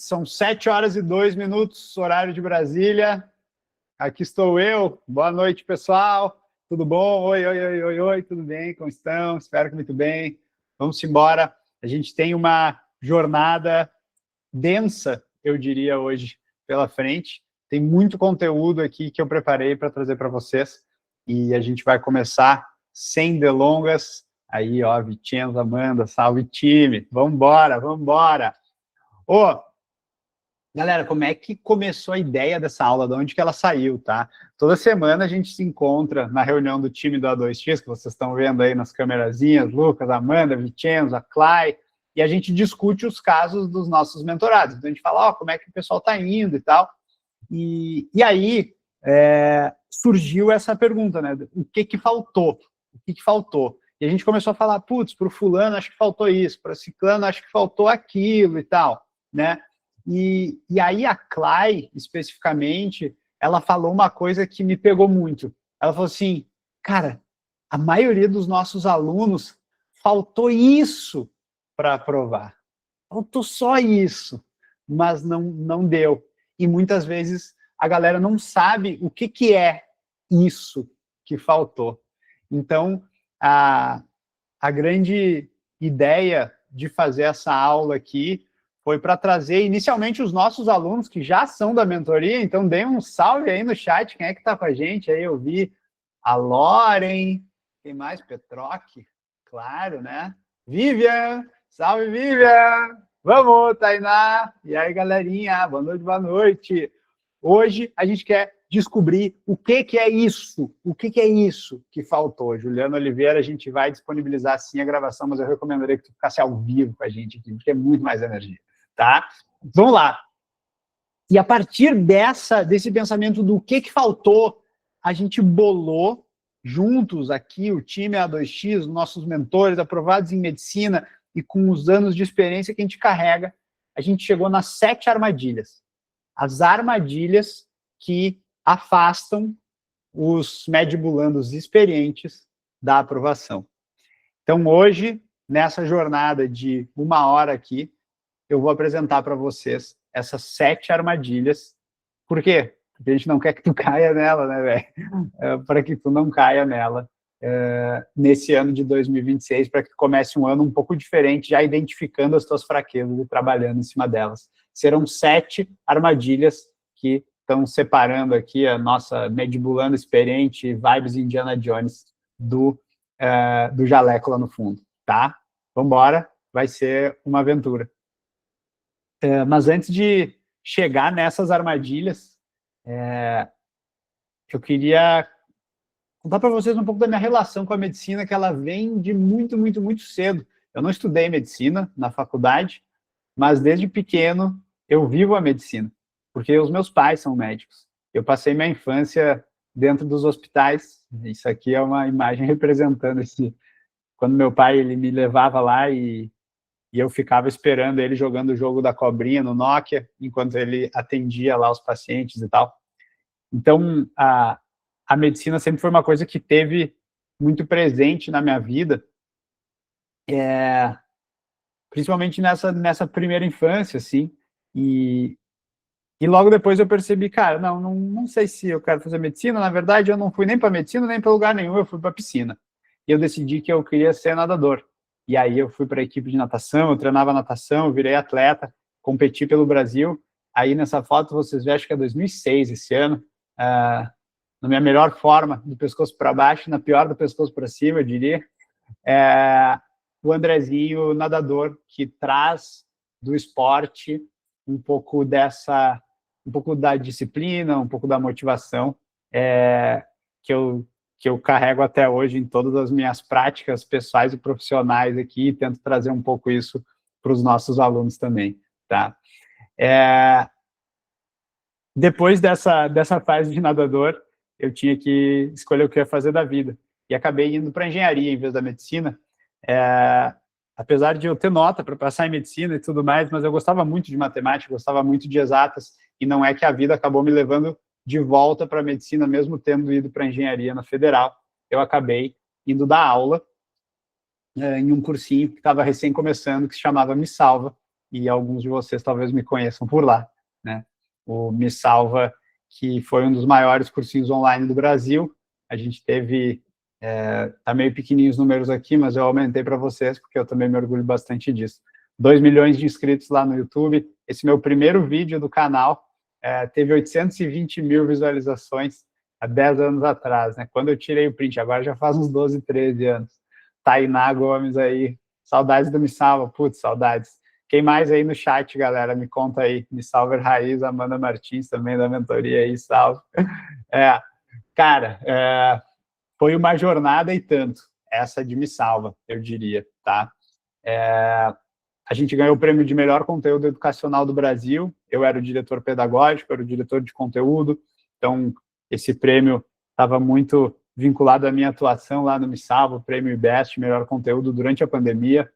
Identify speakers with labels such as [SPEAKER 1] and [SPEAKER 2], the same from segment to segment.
[SPEAKER 1] São 7h02, horário de Brasília. Aqui estou eu. Boa noite, pessoal. Tudo bom? Oi, tudo bem? Como estão? Espero que muito bem. Vamos embora. A gente tem uma jornada densa, eu diria, hoje pela frente. Tem muito conteúdo aqui que eu preparei para trazer para vocês. E a gente vai começar sem delongas. Aí, ó, Vicenzo, Amanda, salve time. Vamos embora. Ô, galera, como é que começou a ideia dessa aula? De onde que ela saiu, tá? Toda semana a gente se encontra na reunião do time do A2X, que vocês estão vendo aí nas câmerazinhas, Lucas, Amanda, Vicenzo, a Clay, e a gente discute os casos dos nossos mentorados. Então a gente fala, ó, como é que o pessoal está indo e tal. E aí surgiu essa pergunta, né? O que faltou? O que faltou? E a gente começou a falar, putz, para o fulano acho que faltou isso, para o ciclano acho que faltou aquilo e tal, né? E aí a Clay, especificamente, ela falou uma coisa que me pegou muito. Ela falou assim, cara, a maioria dos nossos alunos faltou isso para aprovar. Faltou só isso, mas não deu. E muitas vezes a galera não sabe o que é isso que faltou. Então, a grande ideia de fazer essa aula aqui foi para trazer inicialmente os nossos alunos que já são da mentoria, então deem um salve aí no chat, quem é que está com a gente? Aí eu vi a Loren, quem mais? Petroc, claro, né? Vivian, salve Vivian! Vamos, Tainá! E aí, galerinha, boa noite. Hoje a gente quer descobrir o que é isso, que faltou. Juliana Oliveira, a gente vai disponibilizar sim a gravação, mas eu recomendaria que tu ficasse ao vivo com a gente aqui, porque é muito mais energia, tá? Vamos lá. E a partir desse pensamento do que faltou, a gente bolou juntos aqui, o time A2X, nossos mentores aprovados em medicina e com os anos de experiência que a gente carrega, a gente chegou nas 7 armadilhas. As armadilhas que afastam os medibulandos experientes da aprovação. Então, hoje, nessa jornada de 1 hora aqui, eu vou apresentar para vocês essas 7 armadilhas. Por quê? Porque a gente não quer que tu caia nela, né, velho? Para que tu não caia nela nesse ano de 2026, para que tu comece um ano um pouco diferente, já identificando as tuas fraquezas e trabalhando em cima delas. Serão 7 armadilhas que estão separando aqui a nossa medibulando experiente vibes Indiana Jones do jaleco lá no fundo, tá? Vamos embora, vai ser uma aventura. Mas antes de chegar nessas armadilhas, eu queria contar para vocês um pouco da minha relação com a medicina, que ela vem de muito cedo. Eu não estudei medicina na faculdade, mas desde pequeno eu vivo a medicina, porque os meus pais são médicos. Eu passei minha infância dentro dos hospitais. Isso aqui é uma imagem representando quando meu pai ele me levava lá e eu ficava esperando ele jogando o jogo da cobrinha no Nokia, enquanto ele atendia lá os pacientes e tal. Então, a medicina sempre foi uma coisa que teve muito presente na minha vida, principalmente nessa primeira infância, assim, e logo depois eu percebi, cara, não sei se eu quero fazer medicina. Na verdade, eu não fui nem para medicina, nem para lugar nenhum, eu fui para piscina. E eu decidi que eu queria ser nadador. E aí eu fui para a equipe de natação, eu treinava natação, eu virei atleta, competi pelo Brasil. Aí nessa foto vocês veem, acho que é 2006, esse ano, na minha melhor forma, do pescoço para baixo, na pior do pescoço para cima, eu diria. O Andrezinho, nadador, que traz do esporte um pouco da disciplina, um pouco da motivação que eu carrego até hoje em todas as minhas práticas pessoais e profissionais aqui, e tento trazer um pouco isso para os nossos alunos também, tá? Depois dessa fase de nadador, eu tinha que escolher o que eu ia fazer da vida, e acabei indo para engenharia em vez da medicina, apesar de eu ter nota para passar em medicina e tudo mais, mas eu gostava muito de matemática, gostava muito de exatas, e não é que a vida acabou me levando de volta para a medicina, mesmo tendo ido para a engenharia na Federal. Eu acabei indo dar aula em um cursinho que estava recém começando, que se chamava Me Salva, e alguns de vocês talvez me conheçam por lá, né? O Me Salva, que foi um dos maiores cursinhos online do Brasil. A gente teve, tá meio pequenininhos os números aqui, mas eu aumentei para vocês, porque eu também me orgulho bastante disso. 2 milhões de inscritos lá no YouTube. Esse meu primeiro vídeo do canal teve 820 mil visualizações há 10 anos atrás, né? Quando eu tirei o print, agora já faz uns 12, 13 anos. Tainá Gomes aí, saudades do Me Salva, putz, saudades. Quem mais aí no chat, galera? Me conta aí. Me Salva Raiz, Amanda Martins também da mentoria aí, salve. Cara, foi uma jornada e tanto, essa de Me Salva, eu diria, tá? A gente ganhou o prêmio de melhor conteúdo educacional do Brasil. Eu era o diretor pedagógico, era o diretor de conteúdo, então esse prêmio estava muito vinculado à minha atuação lá no Me Salva, o prêmio IBEST, melhor conteúdo durante a pandemia.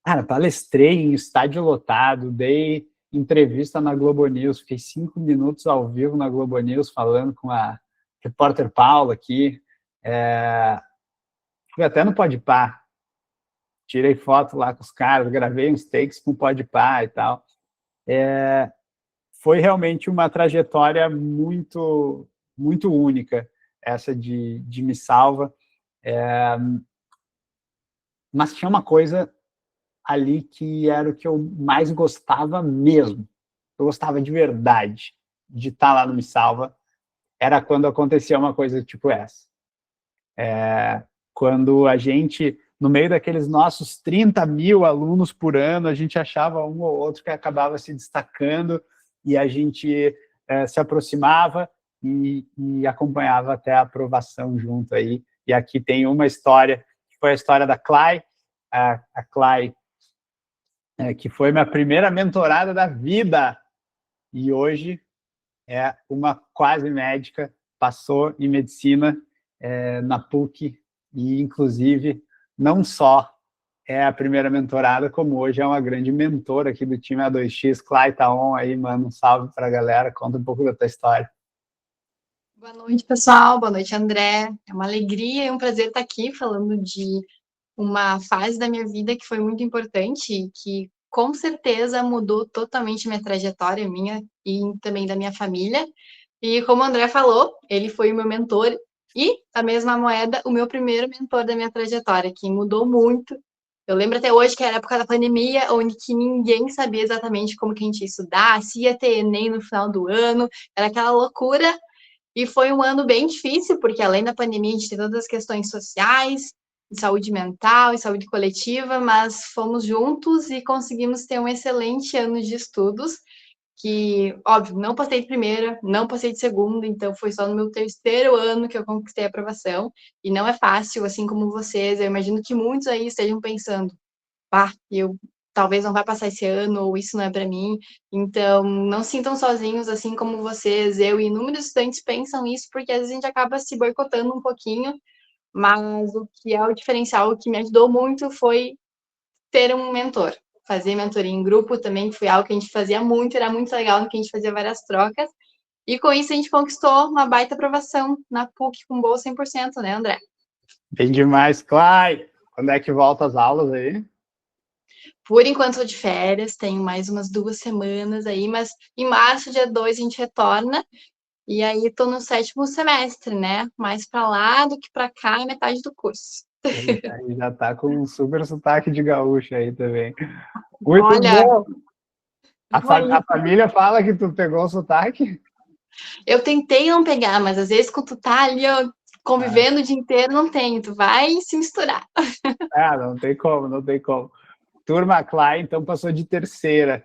[SPEAKER 1] Cara, palestrei em estádio lotado, dei entrevista na Globo News, fiz 5 minutos ao vivo na Globo News, falando com a repórter Paula aqui. Fui até no Podpah, tirei foto lá com os caras, gravei uns takes com o Podpah e tal. Foi realmente uma trajetória muito, muito única, essa de Me Salva. Mas tinha uma coisa ali que era o que eu mais gostava mesmo. Eu gostava de verdade de estar lá no Me Salva. Era quando acontecia uma coisa tipo essa. Quando a gente, no meio daqueles nossos 30 mil alunos por ano, a gente achava um ou outro que acabava se destacando e a gente se aproximava e acompanhava até a aprovação junto aí. E aqui tem uma história, que foi a história da Clay. A Clay, que foi minha primeira mentorada da vida, e hoje é uma quase médica, passou em medicina na PUC, e inclusive não só é a primeira mentorada, como hoje é uma grande mentora aqui do time A2X. Clay, tá on aí, mano, um salve para a galera, conta um pouco da tua história.
[SPEAKER 2] Boa noite, pessoal, boa noite, André. É uma alegria e um prazer estar aqui falando de uma fase da minha vida que foi muito importante e que com certeza mudou totalmente minha trajetória, minha e também da minha família. E como o André falou, ele foi o meu mentor e, a mesma moeda, o meu primeiro mentor da minha trajetória, que mudou muito. Eu lembro até hoje que era a época da pandemia, onde que ninguém sabia exatamente como que a gente ia estudar, se ia ter Enem no final do ano, era aquela loucura. E foi um ano bem difícil, porque além da pandemia, a gente tem todas as questões sociais, de saúde mental e saúde coletiva, mas fomos juntos e conseguimos ter um excelente ano de estudos, que, óbvio, não passei de primeira, não passei de segunda, então foi só no meu terceiro ano que eu conquistei a aprovação, e não é fácil, assim como vocês, eu imagino que muitos aí estejam pensando, eu talvez não vai passar esse ano, ou isso não é para mim. Então, não sintam sozinhos, assim como vocês, eu e inúmeros estudantes pensam isso, porque às vezes a gente acaba se boicotando um pouquinho, mas o que é o diferencial, o que me ajudou muito foi ter um mentor. Fazer mentoria em grupo também foi algo que a gente fazia muito, era muito legal, no que a gente fazia várias trocas. E com isso a gente conquistou uma baita aprovação na PUC com bolsa 100%, né, André?
[SPEAKER 1] Bem demais, Clay! Quando é que volta as aulas aí?
[SPEAKER 2] Por enquanto, estou de férias, tenho mais umas 2 semanas aí, mas em março, dia 2, a gente retorna. E aí, estou no 7º semestre, né? Mais para lá do que para cá, é metade do curso.
[SPEAKER 1] Já tá com um super sotaque de gaúcho aí também. Muito
[SPEAKER 2] Olha,
[SPEAKER 1] bom! A família fala que tu pegou o sotaque?
[SPEAKER 2] eu tentei não pegar, mas às vezes quando tu tá ali, ó, convivendo o dia inteiro, não tem, tu vai se misturar.
[SPEAKER 1] Não tem como, não tem como. Turma, Clay, então passou de terceira.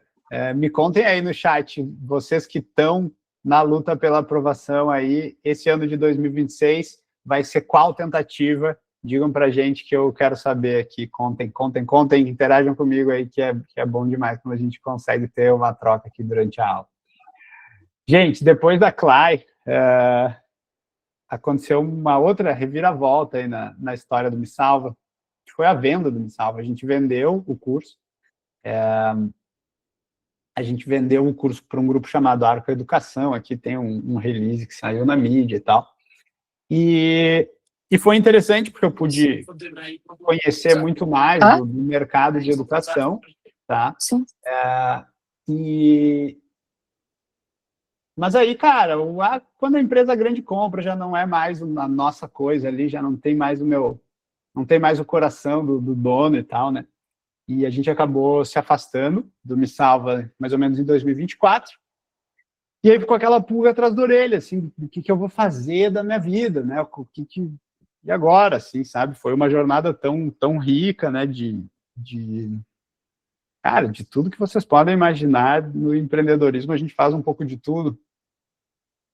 [SPEAKER 1] Me contem aí no chat, vocês que estão na luta pela aprovação aí, esse ano de 2026 vai ser qual tentativa? Digam pra gente que eu quero saber aqui. Contem, interajam comigo aí, que é bom demais quando a gente consegue ter uma troca aqui durante a aula. Gente, depois da Clay, aconteceu uma outra reviravolta aí na história do Me Salva, que foi a venda do Me Salva. A gente vendeu o curso, para um grupo chamado Arco Educação. Aqui tem um release que saiu na mídia e tal. E foi interessante, porque eu pude conhecer muito mais do mercado de educação tá?
[SPEAKER 3] Sim.
[SPEAKER 1] Mas aí, cara, quando a empresa grande compra, já não é mais a nossa coisa ali, já não tem mais não tem mais o coração do dono e tal, né? E a gente acabou se afastando do Me Salva mais ou menos em 2024. E aí ficou aquela pulga atrás da orelha, assim, do que eu vou fazer da minha vida, né? E agora, assim, sabe? Foi uma jornada tão rica, né? Cara, de tudo que vocês podem imaginar no empreendedorismo, a gente faz um pouco de tudo,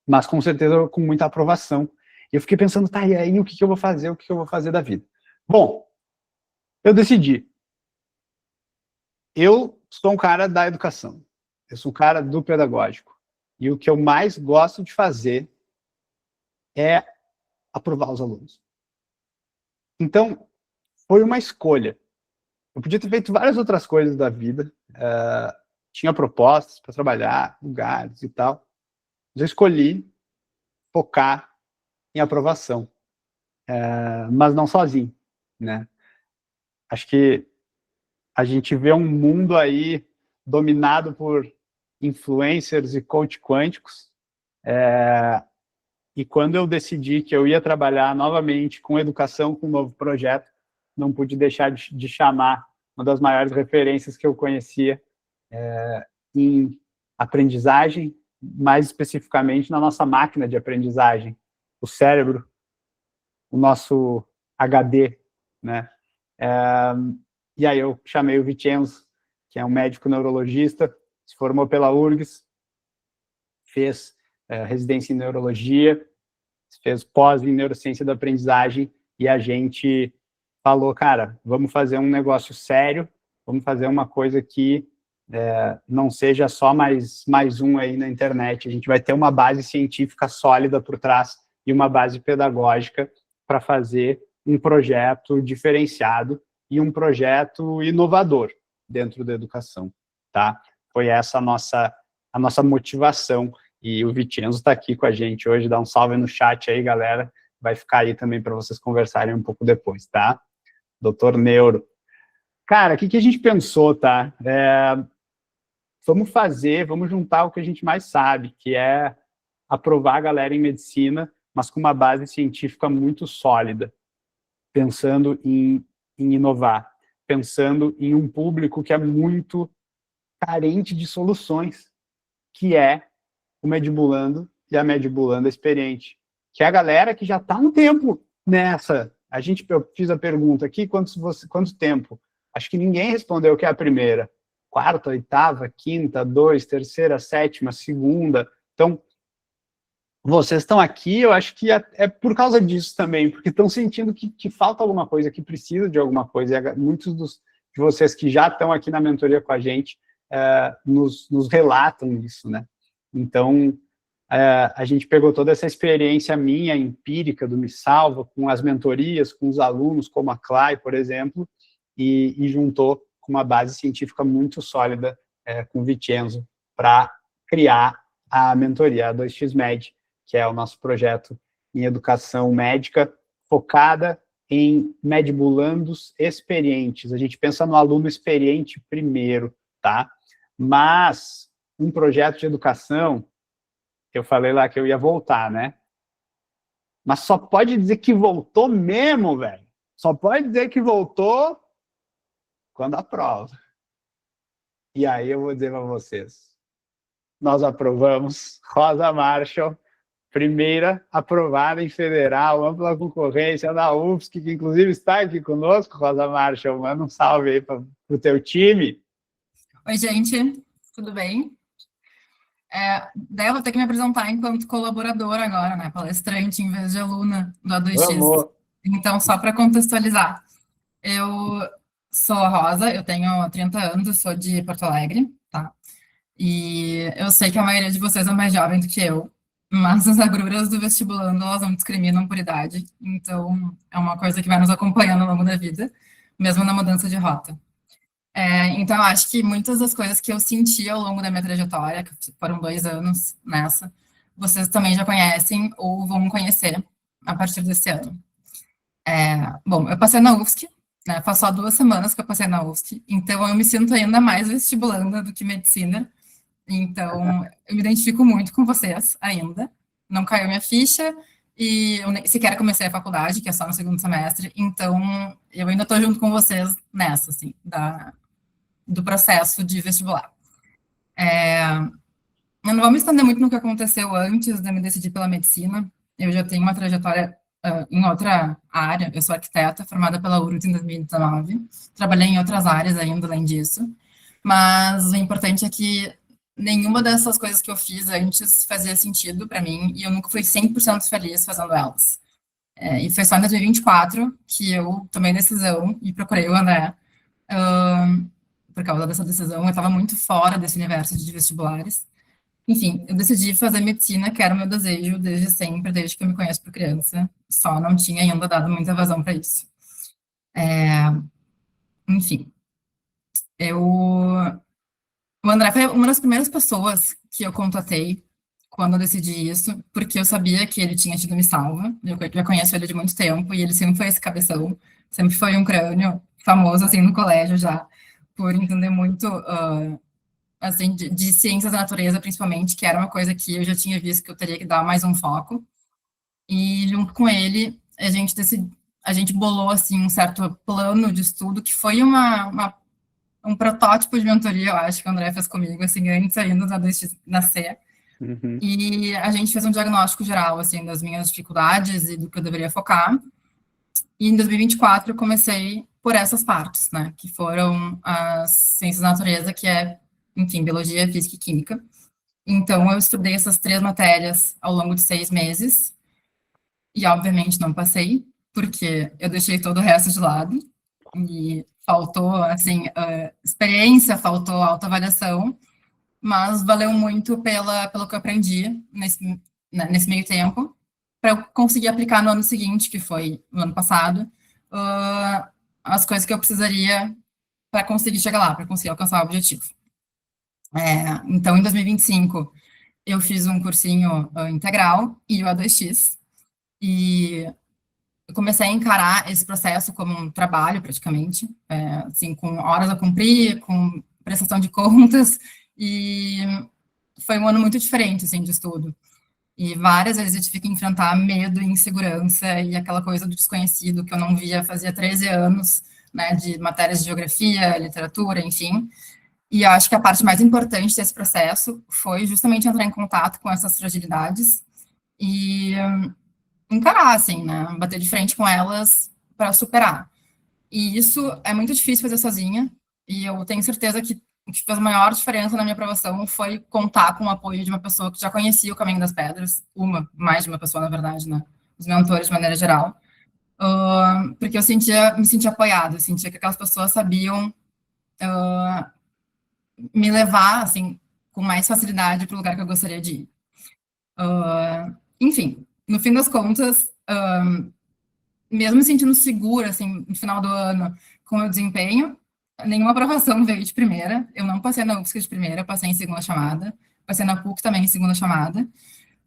[SPEAKER 1] mas com certeza com muita aprovação. E eu fiquei pensando, tá, e aí o que eu vou fazer? O que eu vou fazer da vida? Bom, eu decidi. Eu sou um cara da educação. Eu sou um cara do pedagógico. E o que eu mais gosto de fazer é aprovar os alunos. Então, foi uma escolha. Eu podia ter feito várias outras coisas da vida. Tinha propostas para trabalhar, lugares e tal. Mas eu escolhi focar em aprovação. Mas não sozinho, né? Acho que a gente vê um mundo aí dominado por influencers e coach quânticos. E quando eu decidi que eu ia trabalhar novamente com educação, com um novo projeto, não pude deixar de chamar uma das maiores referências que eu conhecia em aprendizagem, mais especificamente na nossa máquina de aprendizagem, o cérebro, o nosso HD, né? E aí eu chamei o Vicenzo, que é um médico neurologista, se formou pela URGS, fez residência em neurologia, fez pós em neurociência da aprendizagem, e a gente falou, cara, vamos fazer um negócio sério, vamos fazer uma coisa que não seja só mais um aí na internet, a gente vai ter uma base científica sólida por trás e uma base pedagógica para fazer um projeto diferenciado e um projeto inovador dentro da educação, tá? Foi essa a nossa motivação. E o Vicenzo está aqui com a gente hoje, dá um salve no chat aí, galera. Vai ficar aí também para vocês conversarem um pouco depois, tá? Doutor Neuro. Cara, o que a gente pensou, tá? Vamos juntar o que a gente mais sabe, que é aprovar a galera em medicina, mas com uma base científica muito sólida, pensando em inovar, pensando em um público que é muito carente de soluções, que é o Medibulando e a Medibulanda experiente, que é a galera que já está há um tempo nessa. Eu fiz a pergunta aqui, quanto tempo? Acho que ninguém respondeu que é a primeira. Quarta, oitava, quinta, 2, terceira, sétima, segunda. Então, vocês estão aqui, eu acho que é por causa disso também, porque estão sentindo que falta alguma coisa, que precisa de alguma coisa. E muitos de vocês que já estão aqui na mentoria com a gente nos relatam isso, né? Então, a gente pegou toda essa experiência minha, empírica, do Me Salva, com as mentorias, com os alunos, como a Clay, por exemplo, e juntou com uma base científica muito sólida com o Vicenzo para criar a mentoria, a 2xMed, que é o nosso projeto em educação médica, focada em medibulandos experientes. A gente pensa no aluno experiente primeiro, tá? Mas um projeto de educação, eu falei lá que eu ia voltar, né? Mas só pode dizer que voltou mesmo, velho. Só pode dizer que voltou quando aprova. E aí eu vou dizer para vocês, nós aprovamos Rosa Marshall, primeira aprovada em federal, ampla concorrência da UFSC, que inclusive está aqui conosco. Rosa Marshall, manda um salve aí para o teu time.
[SPEAKER 4] Oi, gente, tudo bem? Daí eu vou ter que me apresentar enquanto colaboradora agora, né? Palestrante em vez de aluna do A2X.
[SPEAKER 1] Vamos.
[SPEAKER 4] Então, só para contextualizar, eu sou a Rosa, eu tenho 30 anos, eu sou de Porto Alegre, tá? E eu sei que a maioria de vocês é mais jovem do que eu, mas as agruras do vestibulando, elas não discriminam por idade, então é uma coisa que vai nos acompanhando ao longo da vida, mesmo na mudança de rota. Então, eu acho que muitas das coisas que eu senti ao longo da minha trajetória, que foram 2 anos nessa, vocês também já conhecem ou vão conhecer a partir desse ano. Bom, eu passei na UFSC, né? Faz só 2 semanas que eu passei na UFSC, então eu me sinto ainda mais vestibulanda do que medicina. Então, eu me identifico muito com vocês ainda. Não caiu minha ficha e eu nem sequer comecei a faculdade, que é só no 2º semestre. Então, eu ainda estou junto com vocês nessa, assim, do processo de vestibular. Eu não vou me estender muito no que aconteceu antes de me decidir pela medicina. Eu já tenho uma trajetória em outra área. Eu sou arquiteta, formada pela URGS em 2019. Trabalhei em outras áreas ainda, além disso. Mas o importante é que nenhuma dessas coisas que eu fiz antes fazia sentido para mim e eu nunca fui 100% feliz fazendo elas. E foi só em 2024 que eu tomei a decisão e procurei o André. Por causa dessa decisão, eu estava muito fora desse universo de vestibulares. Enfim, eu decidi fazer medicina, que era o meu desejo desde sempre, desde que eu me conheço por criança. Só não tinha ainda dado muita vazão para isso. Enfim, o André foi uma das primeiras pessoas que eu contatei quando eu decidi isso, porque eu sabia que ele tinha tido Me Salva. Eu já conheço ele de muito tempo e ele sempre foi esse cabeção, sempre foi um crânio famoso assim no colégio já, por entender muito assim, de ciências da natureza, principalmente, que era uma coisa que eu já tinha visto que eu teria que dar mais um foco. E, junto com ele, a gente bolou, assim, um certo plano de estudo, que foi um protótipo de mentoria, eu acho, que o André fez comigo, assim, antes ainda da 2x nascer.
[SPEAKER 1] Uhum.
[SPEAKER 4] E a gente fez um diagnóstico geral, assim, das minhas dificuldades e do que eu deveria focar. E, em 2024, eu comecei por essas partes, né, que foram as ciências da natureza, que é, enfim, biologia, física e química. Então, eu estudei essas 3 matérias ao longo de 6 meses, e, obviamente, não passei, porque eu deixei todo o resto de lado, e faltou, assim, experiência, faltou autoavaliação, mas valeu muito pelo que eu aprendi nesse meio tempo, para eu conseguir aplicar no ano seguinte, que foi no ano passado, as coisas que eu precisaria para conseguir chegar lá, para conseguir alcançar o objetivo. Então, em 2025, eu fiz um cursinho integral e o A2X, e eu comecei a encarar esse processo como um trabalho, praticamente, assim, com horas a cumprir, com prestação de contas, e foi um ano muito diferente, assim, de estudo. E várias vezes eu tive que enfrentar medo e insegurança e aquela coisa do desconhecido que eu não via fazia 13 anos, né, de matérias de geografia, literatura, enfim. E eu acho que a parte mais importante desse processo foi justamente entrar em contato com essas fragilidades e encarar, assim, né, bater de frente com elas para superar. E isso é muito difícil fazer sozinha, e eu tenho certeza que o que fez a maior diferença na minha aprovação foi contar com o apoio de uma pessoa que já conhecia o Caminho das Pedras, mais de uma pessoa, na verdade, né, os mentores de maneira geral, porque eu me sentia apoiada, eu sentia que aquelas pessoas sabiam me levar, assim, com mais facilidade para o lugar que eu gostaria de ir. Enfim, no fim das contas, mesmo me sentindo segura, assim, no final do ano, com o meu desempenho, nenhuma aprovação veio de primeira. Eu não passei na UFSC de primeira, eu passei em segunda chamada. Passei na PUC também em segunda chamada.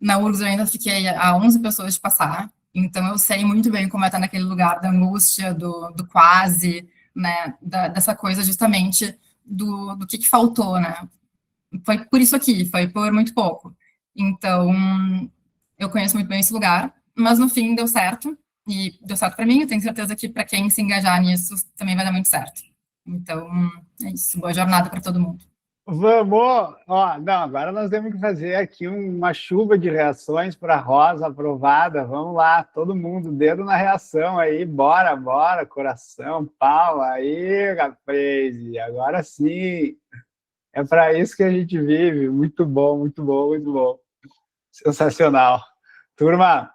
[SPEAKER 4] Na URGS eu ainda fiquei a 11 pessoas de passar. Então, eu sei muito bem como é estar naquele lugar da angústia, do quase, né, dessa coisa justamente do que faltou, né? Foi por isso aqui, foi por muito pouco. Então, eu conheço muito bem esse lugar, mas no fim deu certo, e deu certo para mim, eu tenho certeza que para quem se engajar nisso também vai dar muito certo. Então, é isso, boa jornada para todo mundo.
[SPEAKER 1] Vamos, não, agora nós temos que fazer aqui uma chuva de reações para a Rosa aprovada. Vamos lá, todo mundo, dedo na reação aí, bora, coração, pau, aí, rapaz, agora sim. É para isso que a gente vive. Muito bom, muito bom, muito bom. Sensacional. Turma,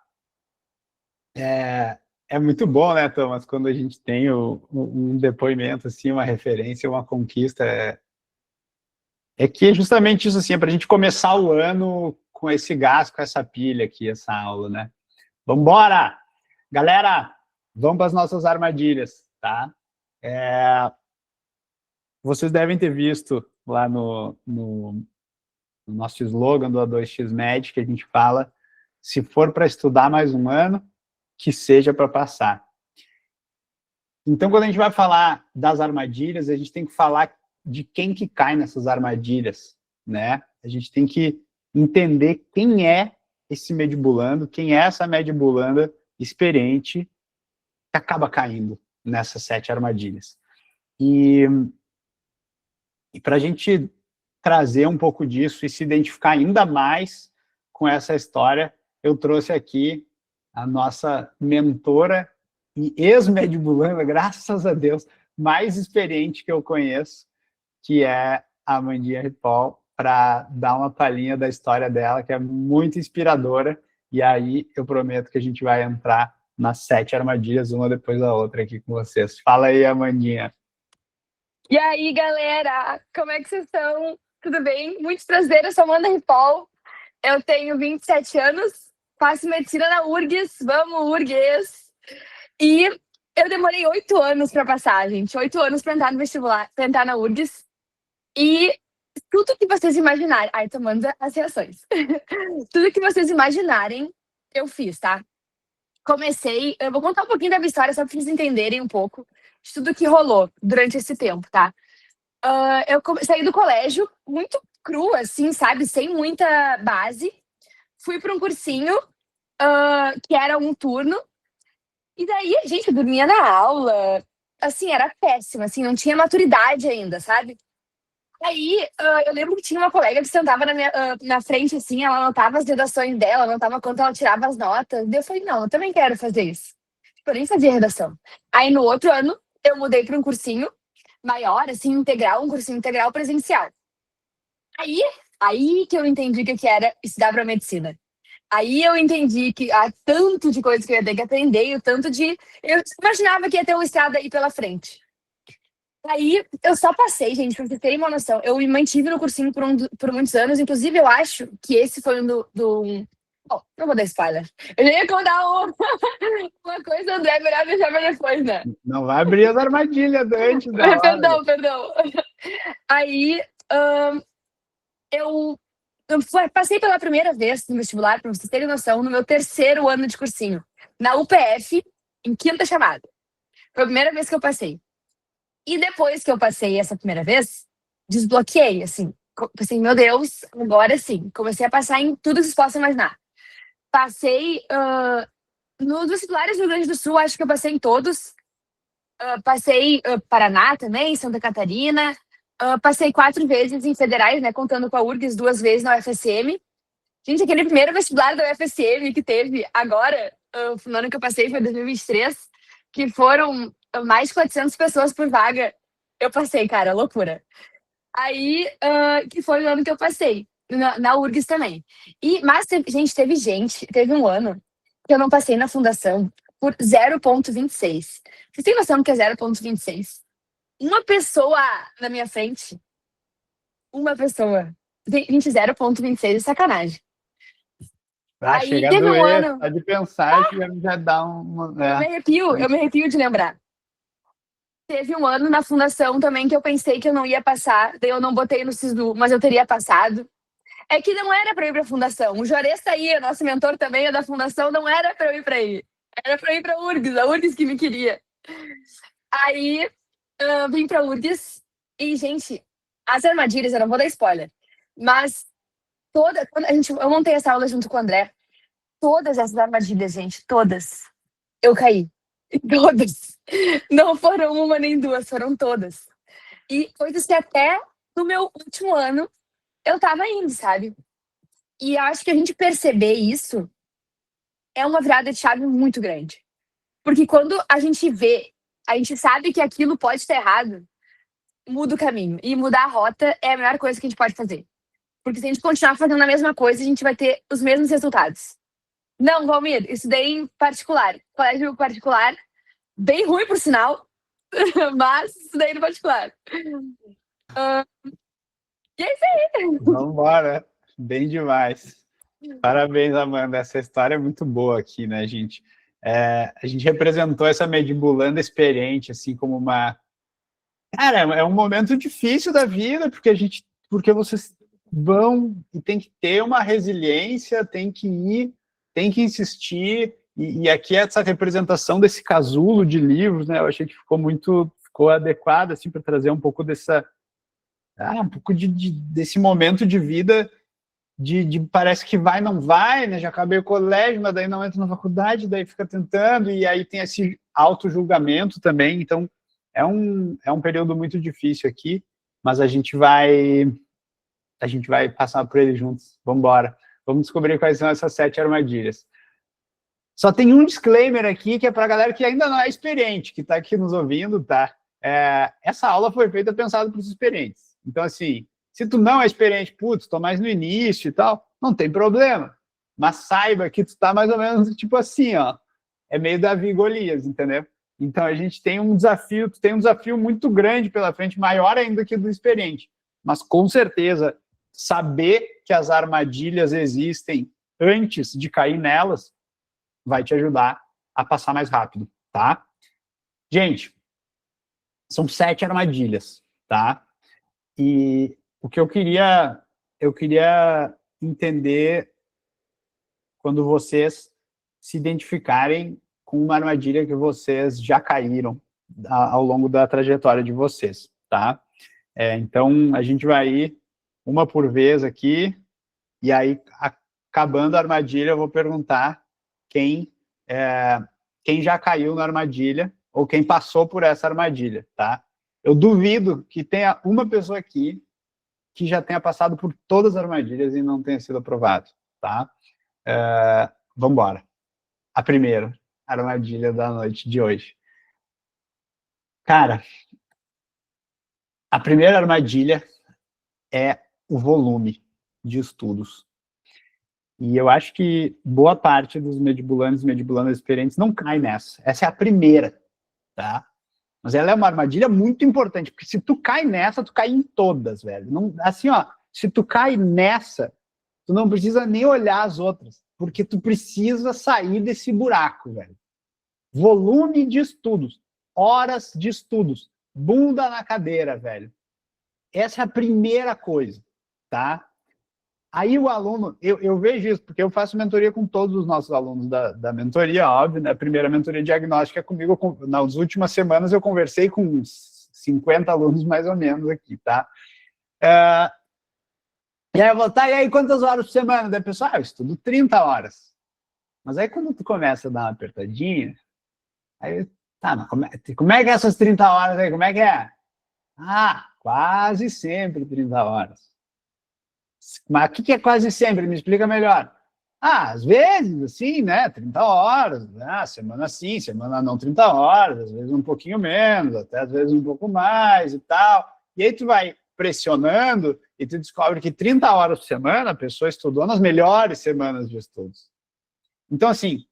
[SPEAKER 1] é muito bom, né, Thomas, quando a gente tem um depoimento, assim, uma referência, uma conquista. É que é justamente isso, assim, é para a gente começar o ano com esse gás, com essa pilha aqui, essa aula, né? Vamos embora! Galera, vamos para as nossas armadilhas, tá? Vocês devem ter visto lá no nosso slogan do A2X Med, que a gente fala, se for para estudar mais um ano, que seja para passar. Então, quando a gente vai falar das armadilhas, a gente tem que falar de quem que cai nessas armadilhas, né? A gente tem que entender quem é esse medibulando, quem é essa medibulanda experiente que acaba caindo nessas 7 armadilhas. E para a gente trazer um pouco disso e se identificar ainda mais com essa história, eu trouxe aqui a nossa mentora e ex-medibulanda, graças a Deus, mais experiente que eu conheço, que é a Amandinha Ripoll, para dar uma palhinha da história dela, que é muito inspiradora, e aí eu prometo que a gente vai entrar nas 7 armadilhas, uma depois da outra aqui com vocês. Fala aí, Amandinha.
[SPEAKER 3] E aí, galera, como é que vocês estão? Tudo bem? Muito prazer, eu sou Amanda Ripoll, eu tenho 27 anos, faço medicina na URGS, vamos URGS! E eu demorei 8 anos para passar, gente, 8 anos para entrar no vestibular, para entrar na URGS, e tudo que vocês imaginarem, ai, tomando as reações, tudo que vocês imaginarem, eu fiz, tá? Comecei, eu vou contar um pouquinho da minha história, só para vocês entenderem um pouco de tudo que rolou durante esse tempo, tá? Eu saí do colégio muito crua, assim, sabe? Sem muita base. Fui para um cursinho que era um turno. E daí, gente, eu dormia na aula. Assim, era péssima, assim, não tinha maturidade ainda, sabe? Aí, eu lembro que tinha uma colega que sentava na frente, assim, ela anotava as redações dela, anotava quanto ela tirava as notas. Daí eu falei, não, eu também quero fazer isso. Tipo, eu nem fazia redação. Aí, no outro ano, eu mudei para um cursinho maior, assim, integral, um cursinho integral presencial. Aí que eu entendi que era estudar para medicina. Aí eu entendi que há tanto de coisa que eu ia ter que aprender e o tanto de... Eu imaginava que ia ter uma estrada aí pela frente. Aí eu só passei, gente, pra vocês terem uma noção. Eu me mantive no cursinho por muitos anos. Inclusive, eu acho que esse foi Bom, não vou dar spoiler. Eu já ia contar uma coisa, André, melhor deixar pra depois, né?
[SPEAKER 1] Não vai abrir as armadilhas antes da hora.
[SPEAKER 3] Perdão. Aí, eu passei pela primeira vez no vestibular, pra vocês terem noção, no meu 3º ano de cursinho, na UPF, em 5ª chamada. Foi a primeira vez que eu passei. E depois que eu passei essa primeira vez, desbloqueei, assim. Pensei, meu Deus, agora sim. Comecei a passar em tudo que vocês possam imaginar. Passei nos vestibulares do Rio Grande do Sul, acho que eu passei em todos. Passei Paraná também, Santa Catarina. Passei 4 vezes em federais, né? Contando com a URGS, 2 vezes na UFSM. Gente, aquele primeiro vestibular da UFSM que teve agora, no ano que eu passei, foi 2023, que foram mais de 400 pessoas por vaga. Eu passei, cara, loucura. Aí, que foi o ano que eu passei, na URGS também. Mas, teve um ano que eu não passei na fundação por 0,26. Vocês têm noção do que é 0,26? Uma pessoa na minha frente, gente, 0,26 é sacanagem.
[SPEAKER 1] Aí chega a doer, só de pensar que já dá uma...
[SPEAKER 3] Eu me arrepio de lembrar. Teve um ano na fundação também que eu pensei que eu não ia passar, daí eu não botei no SISU, mas eu teria passado. É que não era para eu ir para a fundação. O Juarez tá aí, nosso mentor também é da fundação, não era para eu ir para aí. Era para eu ir para a URGS que me queria. Aí, vim para a URGS e, gente, as armadilhas, eu não vou dar spoiler, mas eu montei essa aula junto com o André, todas essas armadilhas, gente, todas, eu caí. Todas. Não foram uma nem duas, foram todas. E coisas que até no meu último ano eu tava indo, sabe? E eu acho que a gente perceber isso é uma virada de chave muito grande. Porque quando a gente vê, a gente sabe que aquilo pode estar errado, muda o caminho. E mudar a rota é a melhor coisa que a gente pode fazer. Porque se a gente continuar fazendo a mesma coisa, a gente vai ter os mesmos resultados. Não, Valmir, estudei em particular. Colégio particular, bem ruim, por sinal, mas estudei no particular. E é isso aí.
[SPEAKER 1] Vamos embora. Bem demais. Parabéns, Amanda. Essa história é muito boa aqui, né, gente? A gente representou essa medibulanda experiente, assim, como uma... Cara, é um momento difícil da vida, porque vocês vão e tem que ter uma resiliência, tem que ir, tem que insistir, E aqui essa representação desse casulo de livros, né? Eu achei que ficou adequado assim para trazer um pouco desse momento de vida de parece que vai, não vai, né? Já acabei o colégio, mas daí não entra na faculdade, daí fica tentando, e aí tem esse auto-julgamento também. Então é um período muito difícil aqui, mas a gente vai passar por ele juntos. Vamos embora. Vamos descobrir quais são essas 7 armadilhas. Só tem um disclaimer aqui, que é para a galera que ainda não é experiente, que está aqui nos ouvindo, tá? Essa aula foi feita pensada para os experientes. Então, assim, se tu não é experiente, putz, tô mais no início e tal, não tem problema. Mas saiba que tu tá mais ou menos, tipo assim, ó, é meio Davi e Golias, entendeu? Então, a gente tem um desafio, muito grande pela frente, maior ainda que o do experiente. Mas, com certeza, saber que as armadilhas existem antes de cair nelas vai te ajudar a passar mais rápido, tá? Gente, são 7 armadilhas, tá? E o que eu queria entender quando vocês se identificarem com uma armadilha que vocês já caíram ao longo da trajetória de vocês, tá? Então, a gente vai ir uma por vez aqui, e aí, acabando a armadilha, eu vou perguntar quem já caiu na armadilha, ou quem passou por essa armadilha, tá? Eu duvido que tenha uma pessoa aqui que já tenha passado por todas as armadilhas e não tenha sido aprovado, tá? Vamos embora. A primeira armadilha da noite de hoje. Cara, a primeira armadilha é o volume de estudos. E eu acho que boa parte dos medibulandos e medibulandas experientes não cai nessa. Essa é a primeira, tá? Mas ela é uma armadilha muito importante, porque se tu cai nessa, tu cai em todas, velho. Não, assim, ó, se tu cai nessa, tu não precisa nem olhar as outras, porque tu precisa sair desse buraco, velho. Volume de estudos, horas de estudos, bunda na cadeira, velho. Essa é a primeira coisa, tá? Aí o aluno, eu vejo isso, porque eu faço mentoria com todos os nossos alunos da mentoria, óbvio, né? A primeira mentoria diagnóstica é comigo. Nas últimas semanas eu conversei com uns 50 alunos mais ou menos aqui, tá? E aí eu vou, tá, e aí quantas horas por semana? Daí a pessoa, eu estudo 30 horas. Mas aí quando tu começa a dar uma apertadinha, aí, tá, mas como é que é essas 30 horas aí? Como é que é? Quase sempre 30 horas. Mas o que é quase sempre? Me explica melhor. Às vezes, assim, né? 30 horas, né? Semana sim, semana não 30 horas, às vezes um pouquinho menos, até às vezes um pouco mais e tal. E aí tu vai pressionando e tu descobre que 30 horas por semana a pessoa estudou nas melhores semanas de estudos. Então, assim,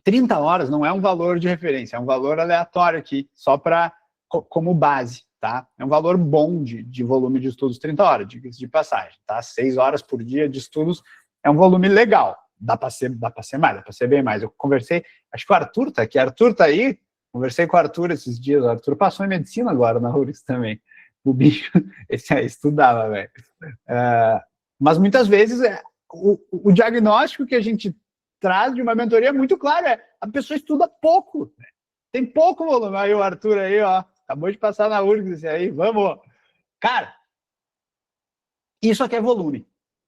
[SPEAKER 1] 30 horas não é um valor de referência, é um valor aleatório aqui, só como base. Tá? É um valor bom de volume de estudos, 30 horas, de passagem. Tá? 6 horas por dia de estudos é um volume legal. Dá para ser mais, dá para ser bem mais. Eu conversei, acho que o Arthur tá aqui. Arthur tá aí? Conversei com o Arthur esses dias. O Arthur passou em medicina agora na URGS também. O bicho, esse aí estudava, velho. Mas muitas vezes o diagnóstico que a gente traz de uma mentoria é muito claro, a pessoa estuda pouco. Tem pouco volume. Aí o Arthur aí, ó. Acabou de passar na URGS aí, vamos. Cara, isso aqui é volume,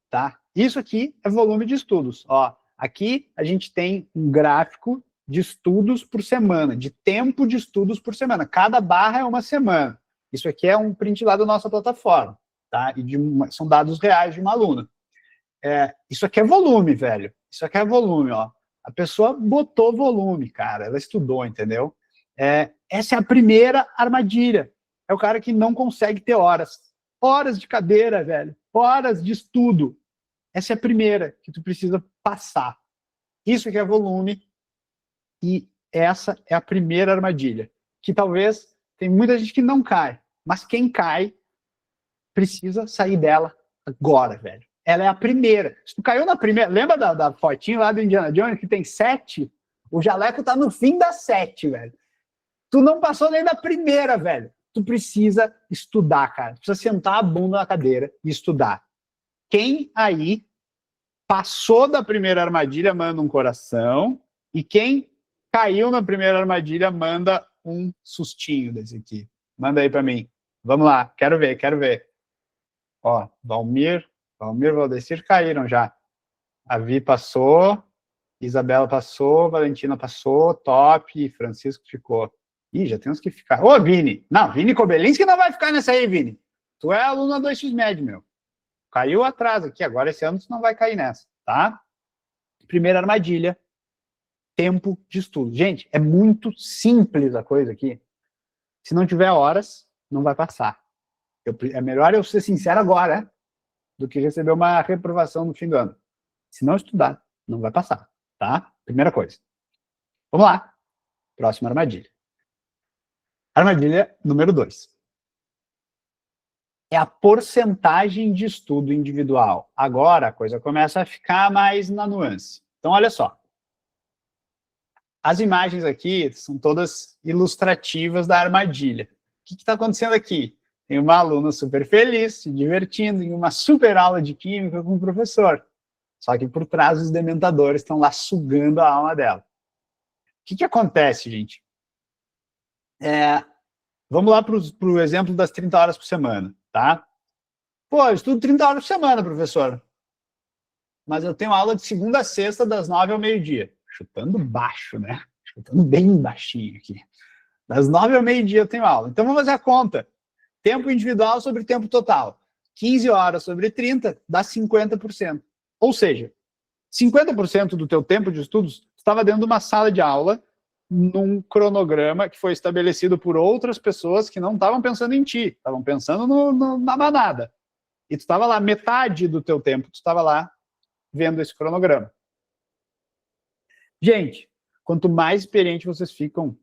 [SPEAKER 1] tá? Isso aqui é volume de estudos. Ó, aqui a gente tem um gráfico de estudos por semana, de tempo de estudos por semana. Cada barra é uma semana. Isso aqui é um print lá da nossa plataforma, tá? E são dados reais de uma aluna. Isso aqui é volume, velho. Isso aqui é volume, ó. A pessoa botou volume, cara. Ela estudou, entendeu? Essa é a primeira armadilha. É o cara que não consegue ter horas. Horas de cadeira, velho. Horas de estudo. Essa é a primeira que tu precisa passar. Isso que é volume. E essa é a primeira armadilha. Que talvez tem muita gente que não cai. Mas quem cai precisa sair dela agora, velho. Ela é a primeira. Se tu caiu na primeira... Lembra da fotinho lá do Indiana Jones que tem 7? O jaleco tá no fim das 7, velho. Tu não passou nem da primeira, velho. Tu precisa estudar, cara. Precisa sentar a bunda na cadeira e estudar. Quem aí passou da primeira armadilha, manda um coração. E quem caiu na primeira armadilha, manda um sustinho desse aqui. Manda aí para mim. Vamos lá, quero ver. Ó, Valmir, Valdecir caíram já. A Vi passou, Isabela passou, Valentina passou, top, Francisco ficou. Ih, já tem uns que ficaram. Ô, Vini! Não, Vini Kobelinski não vai ficar nessa aí, Vini. Tu é aluno 2xmed, meu. Caiu atrás aqui, agora esse ano tu não vai cair nessa, tá? Primeira armadilha, tempo de estudo. Gente, é muito simples a coisa aqui. Se não tiver horas, não vai passar. É melhor eu ser sincero agora do que receber uma reprovação no fim do ano. Se não estudar, não vai passar, tá? Primeira coisa. Vamos lá. Próxima armadilha. Armadilha número 2. É a porcentagem de estudo individual. Agora a coisa começa a ficar mais na nuance. Então, olha só. As imagens aqui são todas ilustrativas da armadilha. O que está acontecendo aqui? Tem uma aluna super feliz, se divertindo em uma super aula de química com o professor. Só que por trás os dementadores estão lá sugando a alma dela. O que acontece, gente? Vamos lá para o exemplo das 30 horas por semana, tá? Pô, eu estudo 30 horas por semana, professor. Mas eu tenho aula de segunda a sexta, das 9 ao meio-dia. Chutando baixo, né? Chutando bem baixinho aqui. Das 9 ao meio-dia eu tenho aula. Então vamos fazer a conta. Tempo individual sobre tempo total. 15 horas sobre 30 dá 50%. Ou seja, 50% do teu tempo de estudos estava dentro de uma sala de aula, num cronograma que foi estabelecido por outras pessoas que não estavam pensando em ti, estavam pensando na manada. E tu estava lá, metade do teu tempo, tu estava lá vendo esse cronograma. Gente, quanto mais experiente vocês ficam,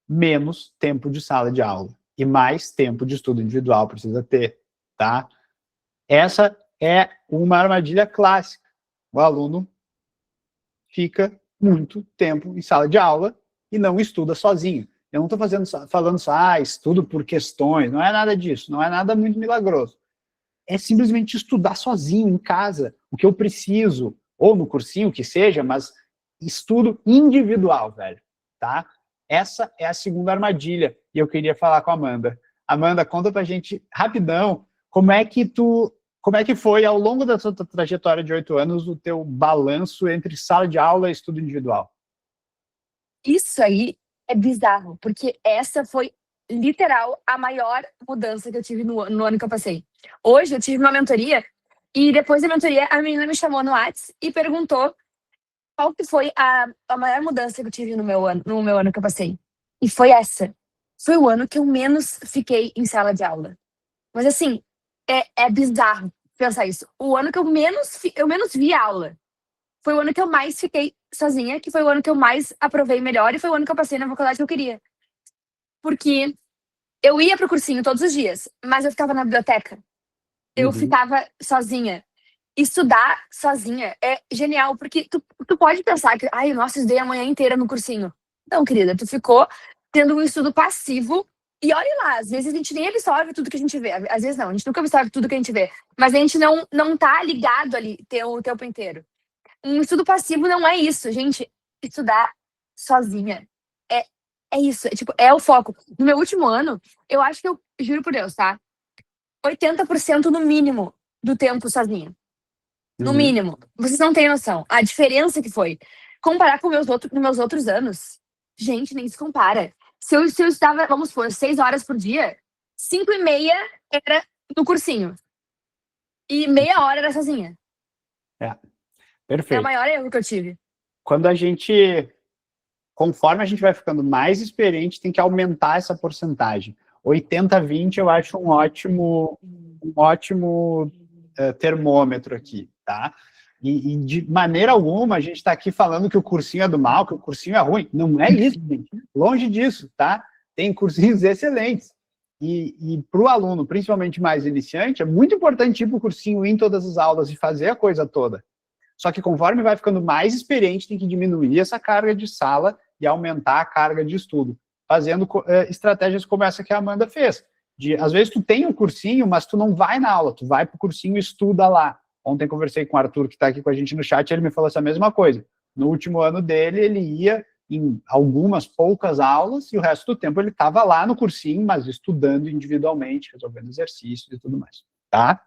[SPEAKER 1] menos tempo de sala de aula e mais tempo de estudo individual precisa ter, tá? Essa é uma armadilha clássica. O aluno fica muito tempo em sala de aula e não estuda sozinho. Eu não estou falando só, estudo por questões, não é nada disso, não é nada muito milagroso. É simplesmente estudar sozinho, em casa, o que eu preciso, ou no cursinho, que seja, mas estudo individual, velho, tá? Essa é a segunda armadilha, e eu queria falar com a Amanda. Amanda, conta pra gente, rapidão, como é que foi, ao longo da sua trajetória de 8 anos, o teu balanço entre sala de aula e estudo individual?
[SPEAKER 3] Isso aí é bizarro, porque essa foi, literal, a maior mudança que eu tive no ano que eu passei. Hoje eu tive uma mentoria, e depois da mentoria, a menina me chamou no WhatsApp e perguntou qual que foi a maior mudança que eu tive no meu ano que eu passei. E foi essa. Foi o ano que eu menos fiquei em sala de aula. Mas assim, é bizarro pensar isso. O ano que eu menos vi aula foi o ano que eu mais fiquei sozinha, que foi o ano que eu mais aprovei melhor e foi o ano que eu passei na faculdade que eu queria. Porque eu ia pro cursinho todos os dias, mas eu ficava na biblioteca. Eu ficava sozinha. Estudar sozinha é genial, porque tu pode pensar que, nossa, estudei a manhã inteira no cursinho. Não, querida, tu ficou tendo um estudo passivo. E olha lá, às vezes a gente nem absorve tudo que a gente vê. Às vezes não, a gente nunca absorve tudo que a gente vê. Mas a gente não tá ligado ali o tempo inteiro. Um estudo passivo não é isso, gente. Estudar sozinha é isso. É o foco. No meu último ano, eu acho que juro por Deus, tá? 80% no mínimo do tempo sozinha. No mínimo. Vocês não têm noção. A diferença que foi. Comparar com meus outros anos, gente, nem se compara. Se eu estudava, vamos supor, 6 horas por dia, 5h30 era no cursinho. E meia hora era sozinha.
[SPEAKER 1] Perfeito.
[SPEAKER 3] É o maior erro que eu tive.
[SPEAKER 1] Conforme a gente vai ficando mais experiente, tem que aumentar essa porcentagem. 80-20 eu acho um ótimo termômetro aqui, tá? E de maneira alguma a gente está aqui falando que o cursinho é do mal, que o cursinho é ruim. Não é isso, gente. Longe disso, tá? Tem cursinhos excelentes. E para o aluno, principalmente mais iniciante, é muito importante ir para o cursinho, ir em todas as aulas e fazer a coisa toda. Só que conforme vai ficando mais experiente, tem que diminuir essa carga de sala e aumentar a carga de estudo, fazendo estratégias como essa que a Amanda fez. Às vezes tu tem um cursinho, mas tu não vai na aula, tu vai para o cursinho e estuda lá. Ontem conversei com o Arthur, que está aqui com a gente no chat, ele me falou essa mesma coisa. No último ano dele, ele ia em algumas poucas aulas e o resto do tempo ele estava lá no cursinho, mas estudando individualmente, resolvendo exercícios e tudo mais, tá?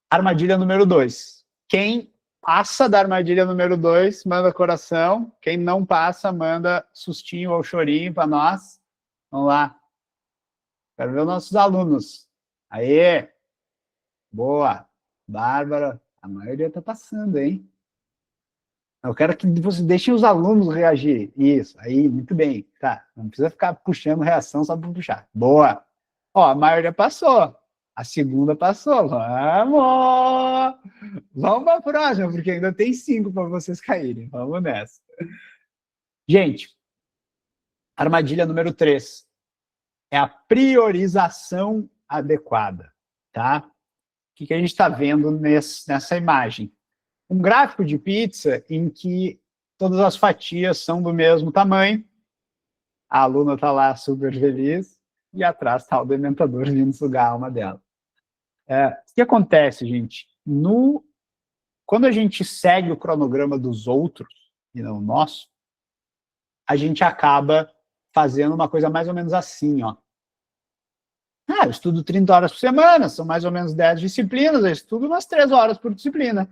[SPEAKER 1] Armadilha número 2. Quem passa da armadilha número 2, manda coração. Quem não passa, manda sustinho ou chorinho para nós. Vamos lá. Quero ver os nossos alunos. Aê! Boa! Bárbara, a maioria está passando, hein? Eu quero que você deixe os alunos reagirem. Isso, aí, muito bem. Tá, não precisa ficar puxando reação só para puxar. Boa! Ó, a maioria passou. A segunda passou. Vamos! Vamos para a próxima, porque ainda tem 5 para vocês caírem. Vamos nessa. Gente, armadilha número 3 é a priorização adequada, tá? O que a gente está vendo nessa imagem? Um gráfico de pizza em que todas as fatias são do mesmo tamanho. A aluna está lá super feliz e atrás está o dementador vindo sugar a alma dela. O que acontece, gente? Quando a gente segue o cronograma dos outros e não o nosso, a gente acaba fazendo uma coisa mais ou menos assim, ó. Eu estudo 30 horas por semana, são mais ou menos 10 disciplinas, eu estudo umas 3 horas por disciplina.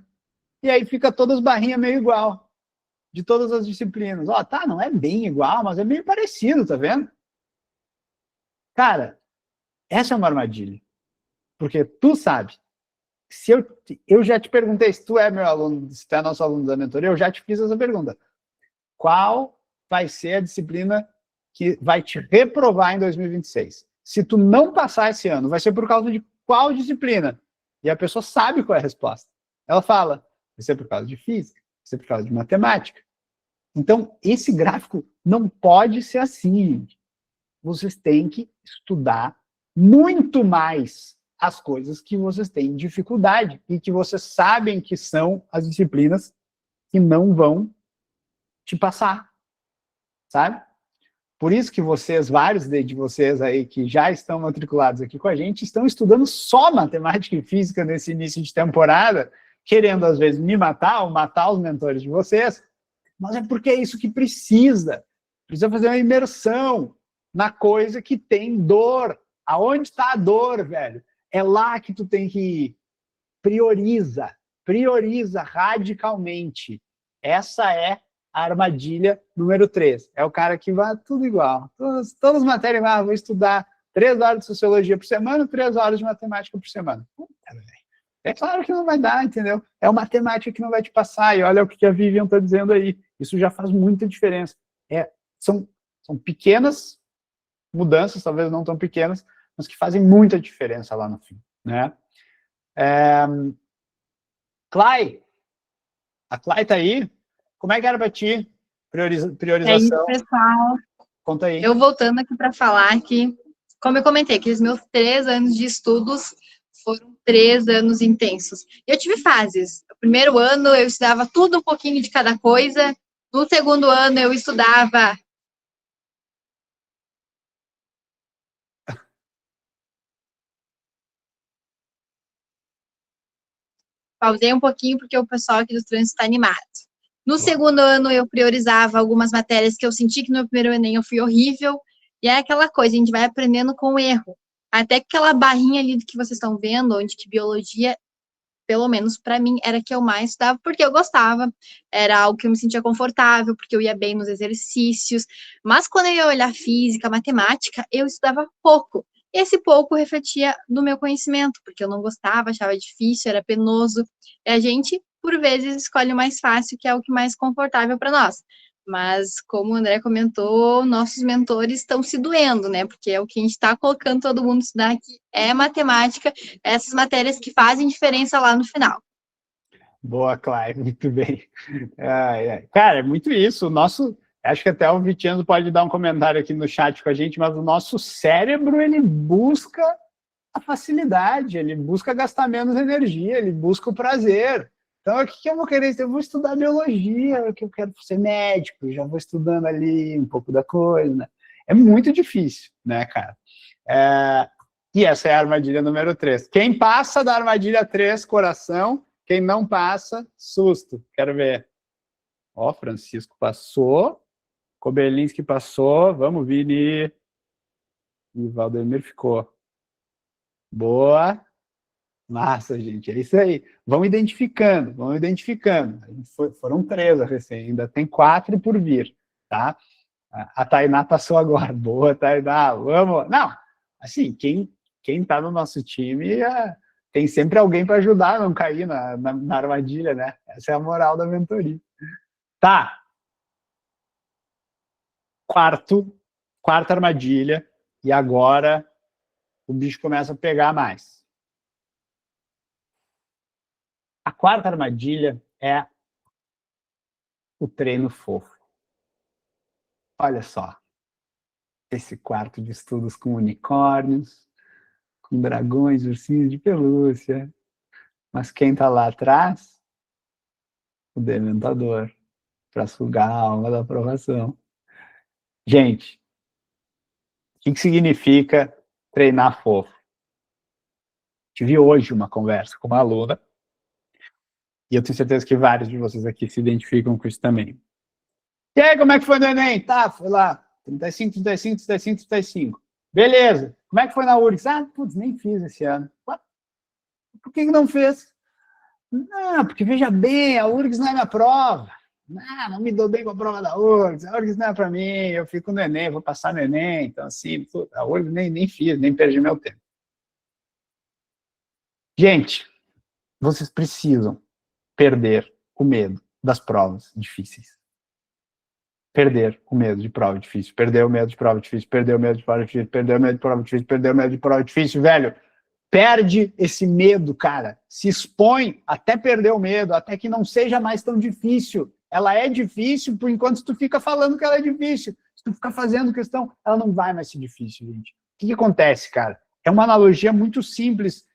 [SPEAKER 1] E aí fica todas as barrinhas meio igual, de todas as disciplinas. Ó, tá, não é bem igual, mas é meio parecido, tá vendo? Cara, essa é uma armadilha. Porque tu sabe, se eu já te perguntei, se tu é meu aluno, se tu é nosso aluno da mentoria, eu já te fiz essa pergunta. Qual vai ser a disciplina que vai te reprovar em 2026? Se tu não passar esse ano, vai ser por causa de qual disciplina? E a pessoa sabe qual é a resposta. Ela fala, vai ser por causa de física, vai ser por causa de matemática. Então, esse gráfico não pode ser assim. Vocês têm que estudar muito mais as coisas que vocês têm dificuldade e que vocês sabem que são as disciplinas que não vão te passar, sabe? Por isso que vocês, vários de vocês aí que já estão matriculados aqui com a gente, estão estudando só matemática e física nesse início de temporada, querendo às vezes me matar ou matar os mentores de vocês, mas é porque é isso que precisa. Precisa fazer uma imersão na coisa que tem dor. Aonde está a dor, velho? É lá que tu tem que ir. Prioriza radicalmente. Essa é a armadilha número 3. É o cara que vai tudo igual. Todas as matérias igual. Vou estudar 3 horas de sociologia por semana, 3 horas de matemática por semana. Puta, velho. É claro que não vai dar, entendeu? É a matemática que não vai te passar. E olha o que a Vivian está dizendo aí. Isso já faz muita diferença. São pequenas mudanças, talvez não tão pequenas, mas que fazem muita diferença lá no fim, né? Clay, a Clay tá aí? Como é que era para ti? Priorização?
[SPEAKER 2] É isso, pessoal.
[SPEAKER 1] Conta aí.
[SPEAKER 2] Eu voltando aqui para falar que, como eu comentei, que os meus 3 anos de estudos foram 3 anos intensos. Eu tive fases. No primeiro ano eu estudava tudo um pouquinho de cada coisa. No segundo ano eu estudava... Pausei um pouquinho porque o pessoal aqui do trânsito está animado. No segundo ano, eu priorizava algumas matérias que eu senti que no meu primeiro Enem eu fui horrível. E é aquela coisa, a gente vai aprendendo com o erro. Até que aquela barrinha ali que vocês estão vendo, onde que biologia, pelo menos para mim, era a que eu mais estudava, porque eu gostava. Era algo que eu me sentia confortável, porque eu ia bem nos exercícios. Mas quando eu ia olhar física, matemática, eu estudava pouco. Esse pouco refletia no meu conhecimento, porque eu não gostava, achava difícil, era penoso. E a gente, por vezes, escolhe o mais fácil, que é o que é mais confortável para nós. Mas, como o André comentou, nossos mentores estão se doendo, né? Porque é o que a gente está colocando todo mundo estudar aqui, é matemática, essas matérias que fazem diferença lá no final.
[SPEAKER 1] Boa, Clay, muito bem. Cara, é muito isso. Acho que até o Vitiano pode dar um comentário aqui no chat com a gente, mas o nosso cérebro, ele busca a facilidade, ele busca gastar menos energia, ele busca o prazer. Então, o que eu vou querer? Eu vou estudar biologia, porque eu quero ser médico, já vou estudando ali um pouco da coisa, né? É muito difícil, né, cara? E essa é a armadilha número 3. Quem passa da armadilha 3, coração. Quem não passa, susto. Quero ver. Ó, Francisco passou. Kobelinski passou. Vamos, Vini. E Valdemir ficou. Boa. Massa, gente. É isso aí. Vão identificando. Foram 3 a recém. Ainda tem 4 por vir, tá? A Tainá passou agora. Boa, Tainá. Vamos. Não, assim, quem tá no nosso time tem sempre alguém para ajudar a não cair na armadilha, né? Essa é a moral da mentoria. Tá. Quarta armadilha. E agora o bicho começa a pegar mais. A quarta armadilha é o treino fofo. Olha só. Esse quarto de estudos com unicórnios, com dragões, ursinhos de pelúcia. Mas quem está lá atrás? O dementador. Para sugar a alma da aprovação. Gente, o que significa treinar fofo? Tive hoje uma conversa com uma aluna, e eu tenho certeza que vários de vocês aqui se identificam com isso também. E aí, como é que foi no Enem? Tá, foi lá, 35, 35, 35, 35. Beleza. Como é que foi na URGS? Putz, nem fiz esse ano. Por que não fez? Não, porque veja bem, a URGS não é minha prova. Não me dou bem com a prova da URGS. A URGS não é para mim, eu fico no Enem, vou passar no Enem. Então, assim, a URGS nem fiz, nem perdi meu tempo. Gente, vocês precisam perder o medo das provas difíceis. Perder o medo de prova difícil. Perder o medo de prova difícil. Perder o medo de prova difícil. Perder o medo de prova difícil. Perder o medo de prova difícil, velho. Perde esse medo, cara. Se expõe até perder o medo, até que não seja mais tão difícil. Ela é difícil por enquanto tu fica falando que ela é difícil. Se tu ficar fazendo questão, ela não vai mais ser difícil, gente. O que acontece, cara? É uma analogia muito simples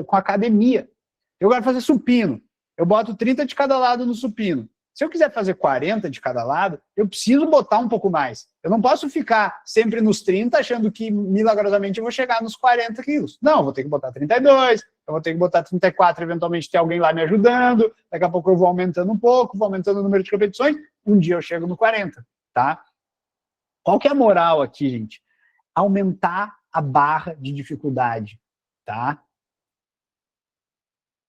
[SPEAKER 1] com a academia. Eu quero fazer supino. Eu boto 30 de cada lado no supino. Se eu quiser fazer 40 de cada lado, eu preciso botar um pouco mais. Eu não posso ficar sempre nos 30 achando que milagrosamente eu vou chegar nos 40 quilos. Não, eu vou ter que botar 32, eu vou ter que botar 34, eventualmente ter alguém lá me ajudando, daqui a pouco eu vou aumentando um pouco, vou aumentando o número de repetições, um dia eu chego no 40, tá? Qual que é a moral aqui, gente? Aumentar a barra de dificuldade, tá?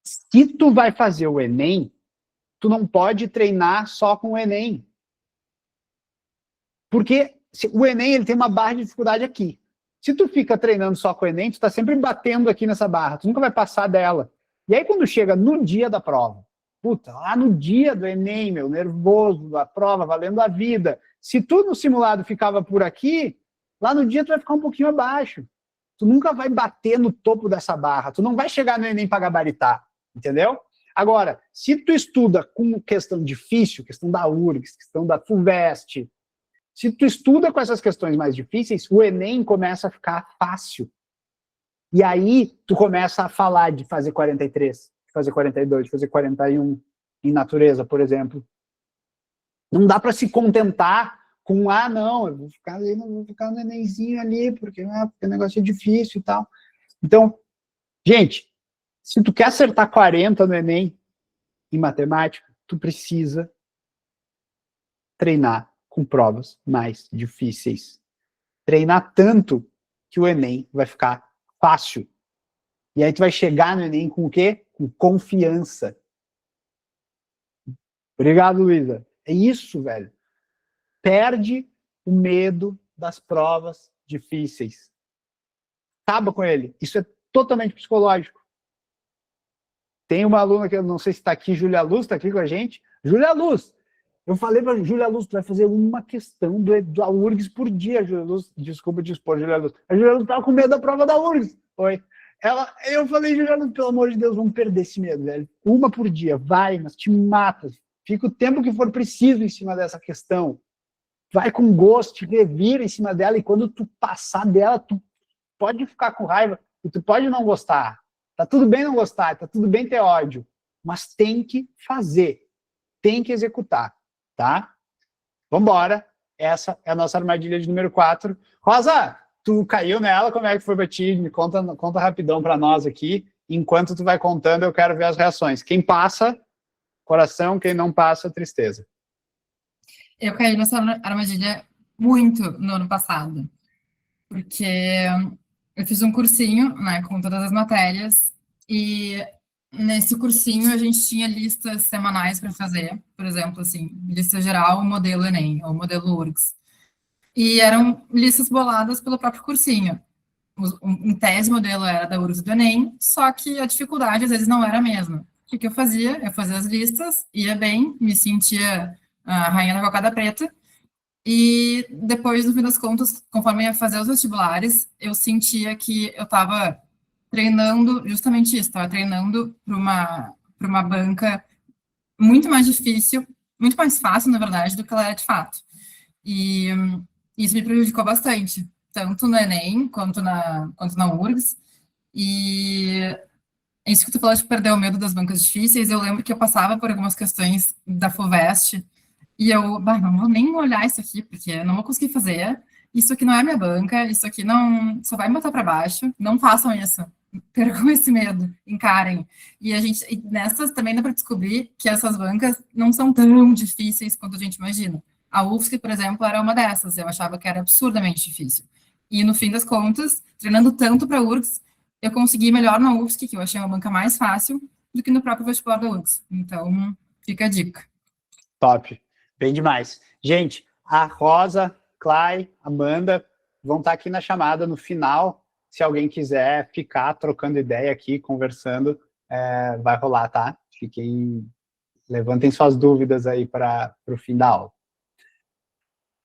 [SPEAKER 1] Se tu vai fazer o Enem, tu não pode treinar só com o Enem. Porque o Enem ele tem uma barra de dificuldade aqui. Se tu fica treinando só com o Enem, tu tá sempre batendo aqui nessa barra, tu nunca vai passar dela. E aí quando chega no dia da prova, puta, lá no dia do Enem, meu, nervoso, da prova, valendo a vida. Se tu no simulado ficava por aqui, lá no dia tu vai ficar um pouquinho abaixo. Tu nunca vai bater no topo dessa barra, tu não vai chegar no Enem para gabaritar, entendeu? Agora, se tu estuda com questão difícil, questão da URGS, questão da FUVEST, se tu estuda com essas questões mais difíceis, o Enem começa a ficar fácil. E aí, tu começa a falar de fazer 43, de fazer 42, de fazer 41 em natureza, por exemplo. Não dá para se contentar com, não, eu vou ficar no Enemzinho ali, porque o negócio é difícil e tal. Então, gente, se tu quer acertar 40 no Enem, em matemática, tu precisa treinar com provas mais difíceis. Treinar tanto que o Enem vai ficar fácil. E aí tu vai chegar no Enem com o quê? Com confiança. Obrigado, Luísa. É isso, velho. Perde o medo das provas difíceis. Acaba com ele. Isso é totalmente psicológico. Tem uma aluna que eu não sei se está aqui, Júlia Luz, está aqui com a gente. Júlia Luz, eu falei para Júlia Luz, tu vai fazer uma questão da URGS por dia, Júlia Luz. Desculpa te expor, Júlia Luz. A Júlia Luz estava com medo da prova da URGS. Eu falei, Júlia Luz, pelo amor de Deus, vamos perder esse medo, velho. Uma por dia, vai, mas te mata. Fica o tempo que for preciso em cima dessa questão. Vai com gosto, te revira em cima dela, e quando tu passar dela, tu pode ficar com raiva, e tu pode não gostar. Tá tudo bem não gostar, tá tudo bem ter ódio, mas tem que fazer, tem que executar, tá? Vambora, essa é a nossa armadilha de número 4. Rosa, tu caiu nela, como é que foi pra ti? Me conta rapidão pra nós aqui. Enquanto tu vai contando, eu quero ver as reações. Quem passa, coração, quem não passa, tristeza.
[SPEAKER 4] Eu caí nessa armadilha muito no ano passado, porque eu fiz um cursinho, né, com todas as matérias, e nesse cursinho a gente tinha listas semanais para fazer, por exemplo, assim, lista geral, modelo Enem, ou modelo URGS. E eram listas boladas pelo próprio cursinho. Em tese, o modelo era da URGS do Enem, só que a dificuldade às vezes não era a mesma. O que eu fazia? Eu fazia as listas, ia bem, me sentia a rainha da cocada preta, e depois, no fim das contas, conforme eu ia fazer os vestibulares, eu sentia que eu estava treinando justamente isso, estava treinando para uma banca muito mais difícil, muito mais fácil, na verdade, do que ela era de fato. E isso me prejudicou bastante, tanto no Enem quanto na URGS. E isso que tu falou de perder o medo das bancas difíceis, eu lembro que eu passava por algumas questões da FUVEST e eu, não vou nem olhar isso aqui, porque eu não vou conseguir fazer. Isso aqui não é minha banca, isso aqui não só vai me botar para baixo. Não façam isso. Percam esse medo, encarem. E nessas também dá para descobrir que essas bancas não são tão difíceis quanto a gente imagina. A UFSC, por exemplo, era uma dessas. Eu achava que era absurdamente difícil. E no fim das contas, treinando tanto para a URGS, eu consegui melhor na UFSC, que eu achei uma banca mais fácil, do que no próprio vestibular da URGS. Então, fica a dica.
[SPEAKER 1] Top. Bem demais. Gente, a Rosa, Clay, Amanda vão estar aqui na chamada no final. Se alguém quiser ficar trocando ideia aqui, conversando, vai rolar, tá? Levantem suas dúvidas aí para o fim da aula.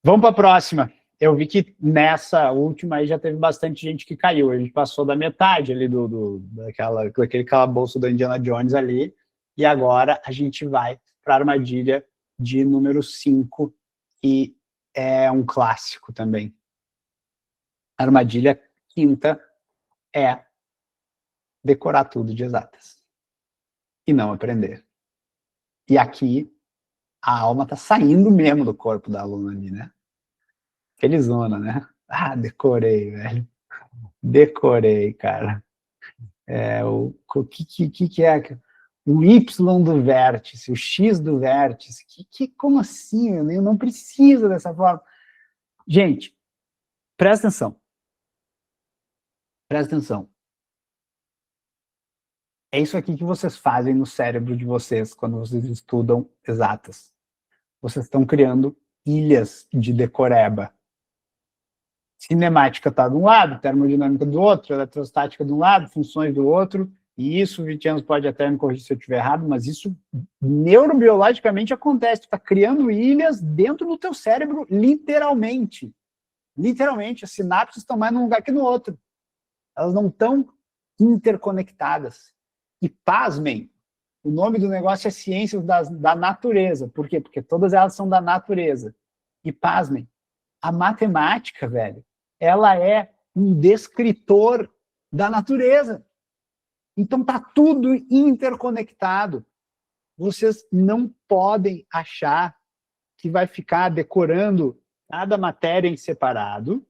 [SPEAKER 1] Vamos para a próxima. Eu vi que nessa última aí já teve bastante gente que caiu. A gente passou da metade ali daquele calabouço da Indiana Jones ali. E agora a gente vai para a armadilha de número 5, que é um clássico também. A armadilha quinta é decorar tudo de exatas e não aprender. E aqui a alma tá saindo mesmo do corpo da aluna ali, né? Felizona, né? Decorei, velho. Decorei, cara. O que é? O Y do vértice, o X do vértice. Como assim? Eu não preciso dessa forma. Gente, presta atenção. Presta atenção. É isso aqui que vocês fazem no cérebro de vocês quando vocês estudam exatas. Vocês estão criando ilhas de decoreba. Cinemática está de um lado, termodinâmica do outro, eletrostática de um lado, funções do outro, e isso, 20 anos pode até me corrigir se eu estiver errado, mas isso neurobiologicamente acontece. Tu está criando ilhas dentro do teu cérebro, literalmente. Literalmente, as sinapses estão mais num lugar que no outro. Elas não estão interconectadas. E pasmem, o nome do negócio é ciências da natureza. Por quê? Porque todas elas são da natureza. E pasmem, a matemática, velho, ela é um descritor da natureza. Então tá tudo interconectado. Vocês não podem achar que vai ficar decorando cada matéria em separado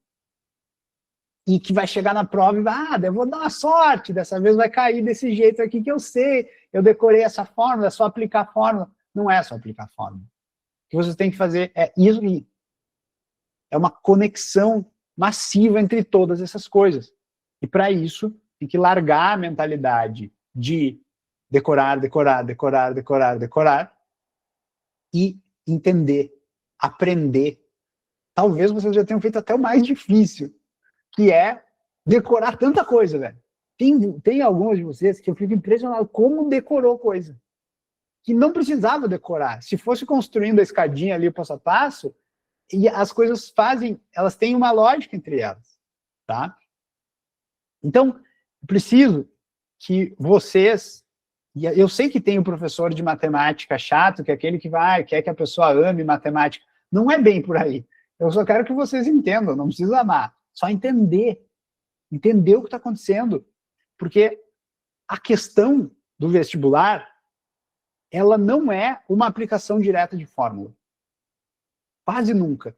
[SPEAKER 1] e que vai chegar na prova e eu vou dar uma sorte, dessa vez vai cair desse jeito aqui que eu sei, eu decorei essa fórmula, é só aplicar a fórmula. Não é só aplicar a fórmula. O que vocês têm que fazer é isso aí. É uma conexão massiva entre todas essas coisas. E para isso, tem que largar a mentalidade de decorar, decorar, decorar, decorar, decorar e entender, aprender. Talvez vocês já tenham feito até o mais difícil, que é decorar tanta coisa, velho. Tem alguns de vocês que eu fico impressionado como decorou coisa. Que não precisava decorar. Se fosse construindo a escadinha ali, passo a passo, e as coisas elas têm uma lógica entre elas, tá? Então, eu preciso que vocês, e eu sei que tem o professor de matemática chato, que é aquele que quer que a pessoa ame matemática. Não é bem por aí. Eu só quero que vocês entendam, não precisa amar. Só entender o que está acontecendo. Porque a questão do vestibular, ela não é uma aplicação direta de fórmula. Quase nunca.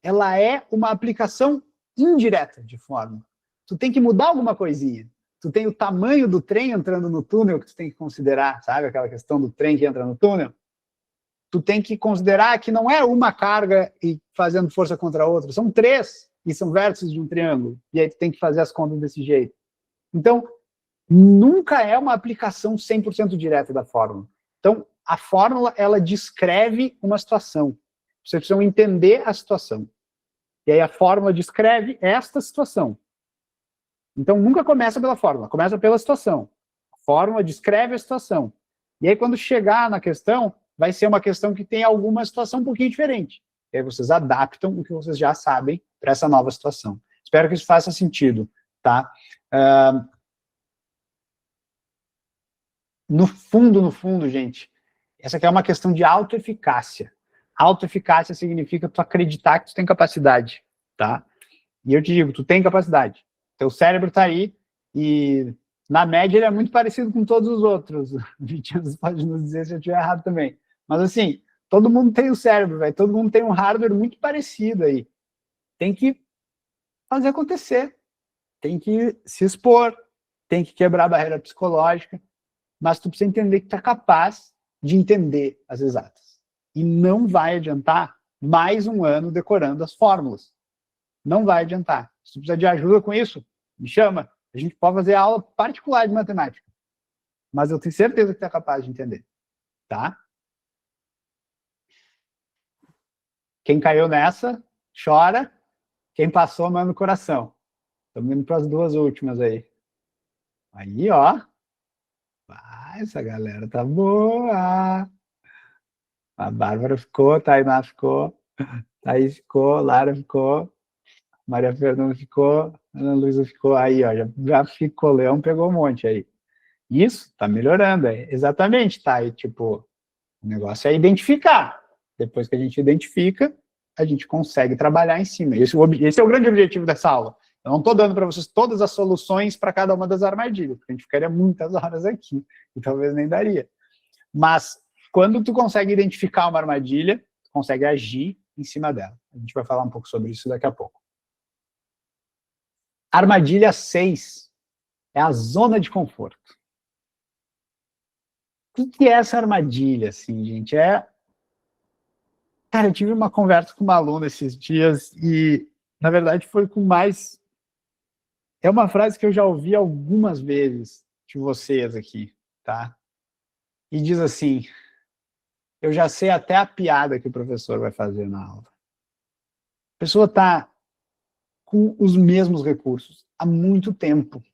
[SPEAKER 1] Ela é uma aplicação indireta de fórmula. Tu tem que mudar alguma coisinha. Tu tem o tamanho do trem entrando no túnel que tu tem que considerar, sabe? Aquela questão do trem que entra no túnel. tu tem que considerar que não é uma carga e fazendo força contra a outra, são 3, e são vértices de um triângulo, e aí tu tem que fazer as contas desse jeito. Então, nunca é uma aplicação 100% direta da fórmula. Então, a fórmula, ela descreve uma situação. Vocês precisam entender a situação. E aí a fórmula descreve esta situação. Então, nunca começa pela fórmula, começa pela situação. A fórmula descreve a situação. E aí, quando chegar na questão, vai ser uma questão que tem alguma situação um pouquinho diferente. E aí vocês adaptam o que vocês já sabem para essa nova situação. Espero que isso faça sentido, tá? No fundo, gente, essa aqui é uma questão de autoeficácia. Autoeficácia significa tu acreditar que tu tem capacidade, tá? E eu te digo, tu tem capacidade. Teu cérebro tá aí e, na média, ele é muito parecido com todos os outros. O Vitinho pode nos dizer se eu estiver errado também. Mas, assim, todo mundo tem o cérebro, velho. Todo mundo tem um hardware muito parecido aí. Tem que fazer acontecer. Tem que se expor. Tem que quebrar a barreira psicológica. Mas tu precisa entender que tu é capaz de entender as exatas. E não vai adiantar mais um ano decorando as fórmulas. Não vai adiantar. Se tu precisa de ajuda com isso, me chama. A gente pode fazer aula particular de matemática. Mas eu tenho certeza que tu é capaz de entender. Tá? Quem caiu nessa, chora. Quem passou, manda no coração. Estamos indo para as 2 últimas aí. Aí, ó. Essa galera tá boa. A Bárbara ficou, Tainá ficou, Thaís ficou, Lara ficou, Maria Fernanda ficou, Ana Luísa ficou. Aí, ó, já ficou. Leão pegou um monte aí. Isso tá melhorando. Exatamente, tá? E, tipo, o negócio é identificar. Depois que a gente identifica, a gente consegue trabalhar em cima. Esse é o grande objetivo dessa aula. Eu não estou dando para vocês todas as soluções para cada uma das armadilhas, porque a gente ficaria muitas horas aqui, e talvez nem daria. Mas, quando tu consegue identificar uma armadilha, tu consegue agir em cima dela. A gente vai falar um pouco sobre isso daqui a pouco. Armadilha 6 é a zona de conforto. O que é essa armadilha, assim, gente? Cara, eu tive uma conversa com uma aluna esses dias e, na verdade, foi com mais... É uma frase que eu já ouvi algumas vezes de vocês aqui, tá? E diz assim: eu já sei até a piada que o professor vai fazer na aula. A pessoa está com os mesmos recursos há muito tempo.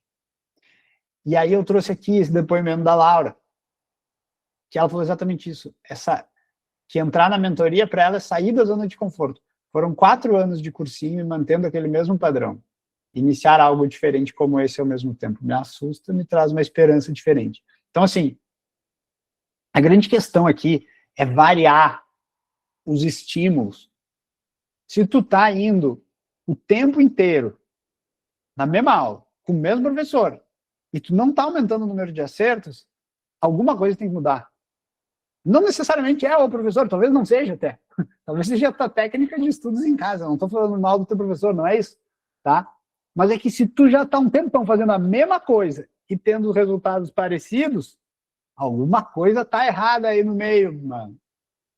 [SPEAKER 1] E aí eu trouxe aqui esse depoimento da Laura, que ela falou exatamente isso. Que entrar na mentoria para ela é sair da zona de conforto. Foram 4 anos de cursinho e mantendo aquele mesmo padrão. Iniciar algo diferente como esse ao mesmo tempo me assusta, me traz uma esperança diferente. Então, assim, a grande questão aqui é variar os estímulos. Se tu tá indo o tempo inteiro na mesma aula, com o mesmo professor, e tu não tá aumentando o número de acertos, alguma coisa tem que mudar. Não necessariamente é o professor, talvez não seja até. Talvez seja a tua técnica de estudos em casa. Não estou falando mal do teu professor, não é isso, tá? Mas é que se tu já está um tempão fazendo a mesma coisa e tendo resultados parecidos, alguma coisa tá errada aí no meio, mano.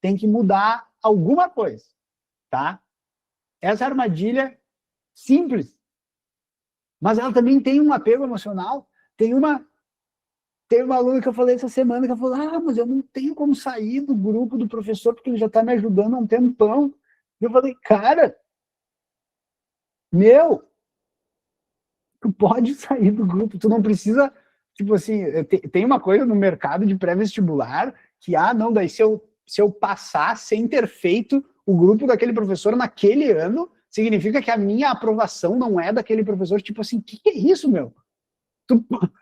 [SPEAKER 1] Tem que mudar alguma coisa, tá? Essa armadilha simples, mas ela também tem um apego emocional. Tem uma aluna que eu falei essa semana que ela falou: mas eu não tenho como sair do grupo do professor porque ele já está me ajudando há um tempão. E eu falei: cara, tu pode sair do grupo, tu não precisa, tipo assim, tem uma coisa no mercado de pré-vestibular que, não, daí se eu passar sem ter feito o grupo daquele professor naquele ano, significa que a minha aprovação não é daquele professor. Tipo assim, o que é isso, meu?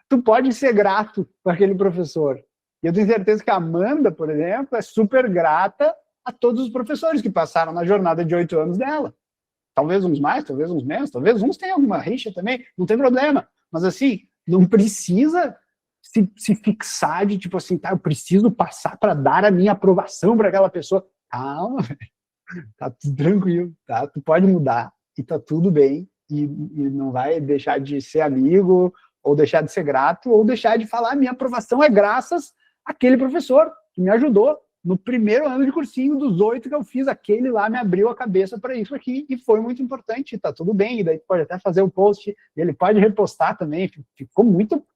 [SPEAKER 1] Tu pode ser grato com aquele professor. E eu tenho certeza que a Amanda, por exemplo, é super grata a todos os professores que passaram na jornada de 8 anos dela. Talvez uns mais, talvez uns menos, talvez uns tenham alguma rixa também, não tem problema. Mas assim, não precisa se fixar de tipo assim, eu preciso passar para dar a minha aprovação para aquela pessoa. Calma, tá tudo tranquilo, tá? Tu pode mudar e tá tudo bem e não vai deixar de ser amigo, ou deixar de ser grato, ou deixar de falar: minha aprovação é graças àquele professor que me ajudou no primeiro ano de cursinho, dos 8 que eu fiz, aquele lá me abriu a cabeça para isso aqui, e foi muito importante, tá tudo bem, e daí pode até fazer o post, ele pode repostar também, ficou muito...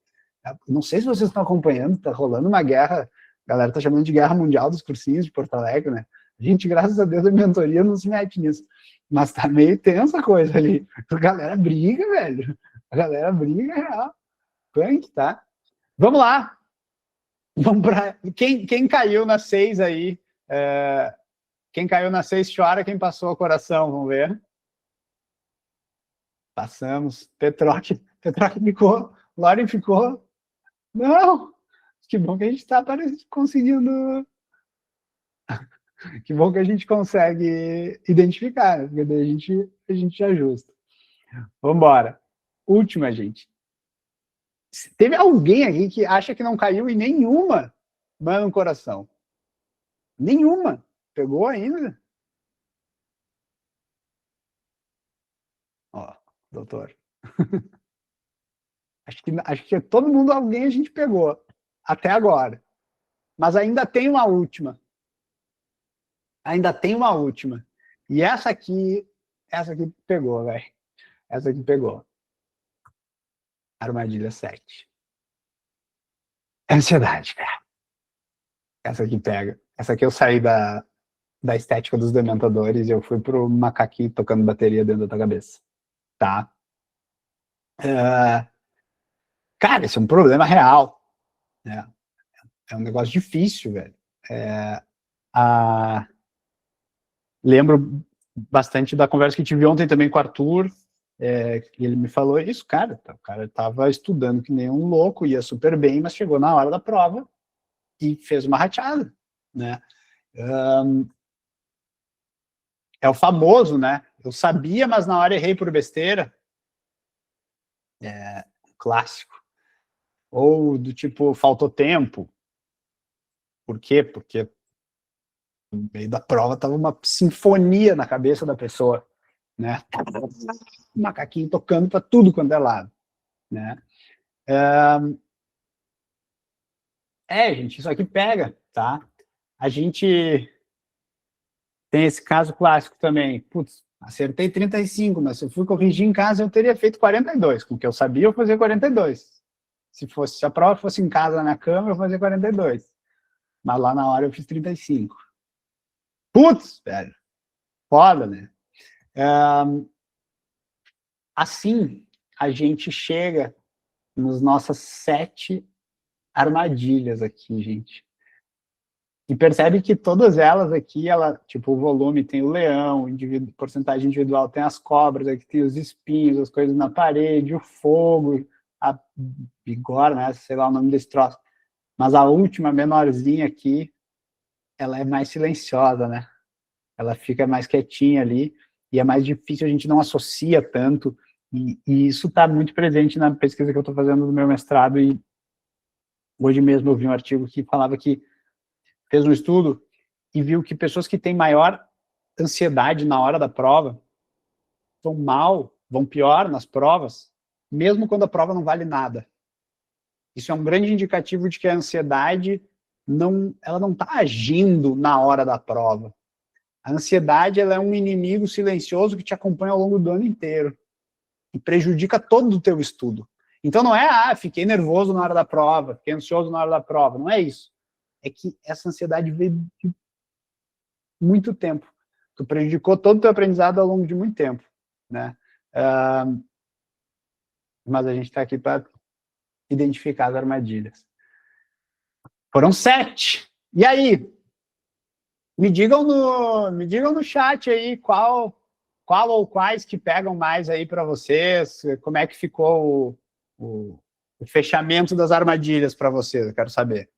[SPEAKER 1] Não sei se vocês estão acompanhando, tá rolando uma guerra, a galera tá chamando de guerra mundial dos cursinhos de Porto Alegre, né? A gente, graças a Deus, a mentoria não se mete nisso, mas tá meio tensa a coisa ali, a galera briga, velho, a galera briga, real, punk, tá? Vamos lá. Vamos para quem caiu na 6 aí, quem caiu na 6 chora, quem passou o coração, vamos ver. Passamos. Petroc ficou, Lauren ficou. Não! Que bom que a gente está conseguindo. Que bom que a gente consegue identificar, né? Porque daí a gente ajusta. Vamos embora. Última, gente. Teve alguém aqui que acha que não caiu em nenhuma? Manda um coração. Nenhuma. Pegou ainda? Ó, doutor. acho que todo mundo, alguém a gente pegou. Até agora. Mas ainda tem uma última. Ainda tem uma última. E essa aqui pegou, velho. Essa aqui pegou. Armadilha 7. Ansiedade, cara. Essa aqui pega. Essa aqui eu saí da estética dos dementadores e eu fui pro macaquinho tocando bateria dentro da tua cabeça. Tá? Cara, esse é um problema real. Né? É um negócio difícil, velho. Lembro bastante da conversa que tive ontem também com o Arthur, que ele me falou isso, cara, o cara estava estudando que nem um louco, ia super bem, mas chegou na hora da prova e fez uma rateada, né? É o famoso, né? Eu sabia, mas na hora errei por besteira. Clássico. Ou do tipo, faltou tempo. Por quê? Porque no meio da prova tava uma sinfonia na cabeça da pessoa, né? Macaquinho tocando para tudo quanto é lado, né? Gente, isso aqui pega, tá? A gente tem esse caso clássico também. Putz, acertei 35, mas se eu fui corrigir em casa, eu teria feito 42. Com o que eu sabia, eu fazia 42. Se a prova fosse em casa, na minha cama, eu fazia 42. Mas lá na hora eu fiz 35. Putz, velho. Foda, né? Assim, a gente chega nas nossas 7 armadilhas aqui, gente. E percebe que todas elas aqui, tipo, o volume tem o leão, porcentagem individual tem as cobras, aqui tem os espinhos, as coisas na parede, o fogo, a bigorna, né, sei lá o nome desse troço. Mas a última, menorzinha aqui, ela é mais silenciosa, né? Ela fica mais quietinha ali, e é mais difícil, a gente não associa tanto, e isso está muito presente na pesquisa que eu estou fazendo no meu mestrado, e hoje mesmo eu vi um artigo que falava que fez um estudo e viu que pessoas que têm maior ansiedade na hora da prova vão pior nas provas, mesmo quando a prova não vale nada. Isso é um grande indicativo de que a ansiedade ela não está agindo na hora da prova. A ansiedade, ela é um inimigo silencioso que te acompanha ao longo do ano inteiro e prejudica todo o teu estudo. Então não é, fiquei nervoso na hora da prova, fiquei ansioso na hora da prova, não é isso. É que essa ansiedade veio de muito tempo. Tu prejudicou todo o teu aprendizado ao longo de muito tempo, né? Mas a gente está aqui para identificar as armadilhas. Foram 7. E aí? Me digam no chat aí qual ou quais que pegam mais aí para vocês, como é que ficou o fechamento das armadilhas para vocês, eu quero saber.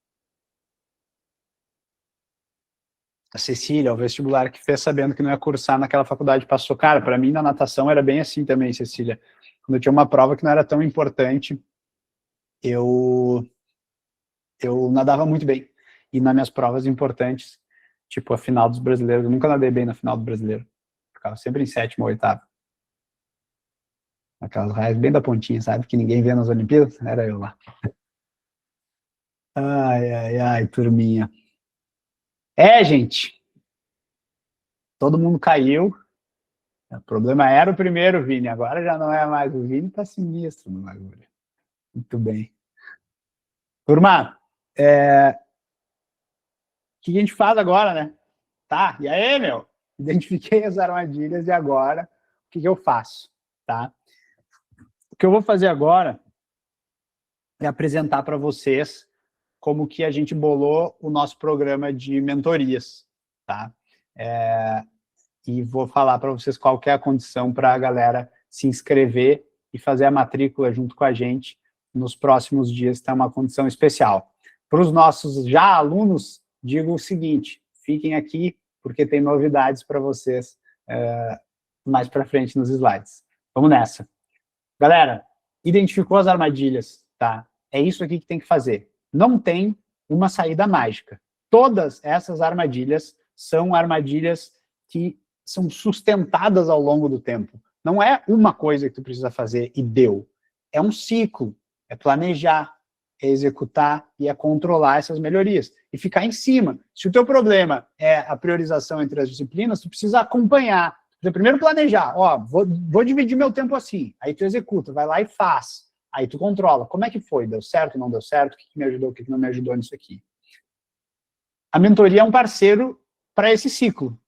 [SPEAKER 1] A Cecília, o vestibular que fez sabendo que não ia cursar naquela faculdade, passou. Cara, para mim na natação era bem assim também, Cecília. Quando eu tinha uma prova que não era tão importante, eu nadava muito bem. E nas minhas provas importantes, tipo a final dos brasileiros, eu nunca nadei bem na final do brasileiro. Ficava sempre em 7º ou 8º. Aquelas raias bem da pontinha, sabe? Que ninguém vê nas Olimpíadas. Era eu lá. Ai, turminha. Gente, todo mundo caiu. O problema era o primeiro, Vini, agora já não é mais. O Vini tá sinistro no bagulho. Muito bem. Turma, o que a gente faz agora, né? Tá, e aí, meu? Identifiquei as armadilhas e agora o que eu faço, tá? O que eu vou fazer agora é apresentar para vocês como que a gente bolou o nosso programa de mentorias, tá? E vou falar para vocês qual que é a condição para a galera se inscrever e fazer a matrícula junto com a gente nos próximos dias, tá uma condição especial. Para os nossos já alunos, digo o seguinte, fiquem aqui, porque tem novidades para vocês mais para frente nos slides. Vamos nessa. Galera, identificou as armadilhas, tá? É isso aqui que tem que fazer. Não tem uma saída mágica. Todas essas armadilhas são armadilhas que são sustentadas ao longo do tempo. Não é uma coisa que tu precisa fazer e deu. É um ciclo, é planejar, é executar e é controlar essas melhorias. E ficar em cima. Se o teu problema é a priorização entre as disciplinas, tu precisa acompanhar. Tu precisa primeiro planejar. Vou dividir meu tempo assim. Aí tu executa, vai lá e faz. Aí tu controla. Como é que foi? Deu certo, não deu certo? O que me ajudou, o que não me ajudou nisso aqui? A mentoria é um parceiro para esse ciclo.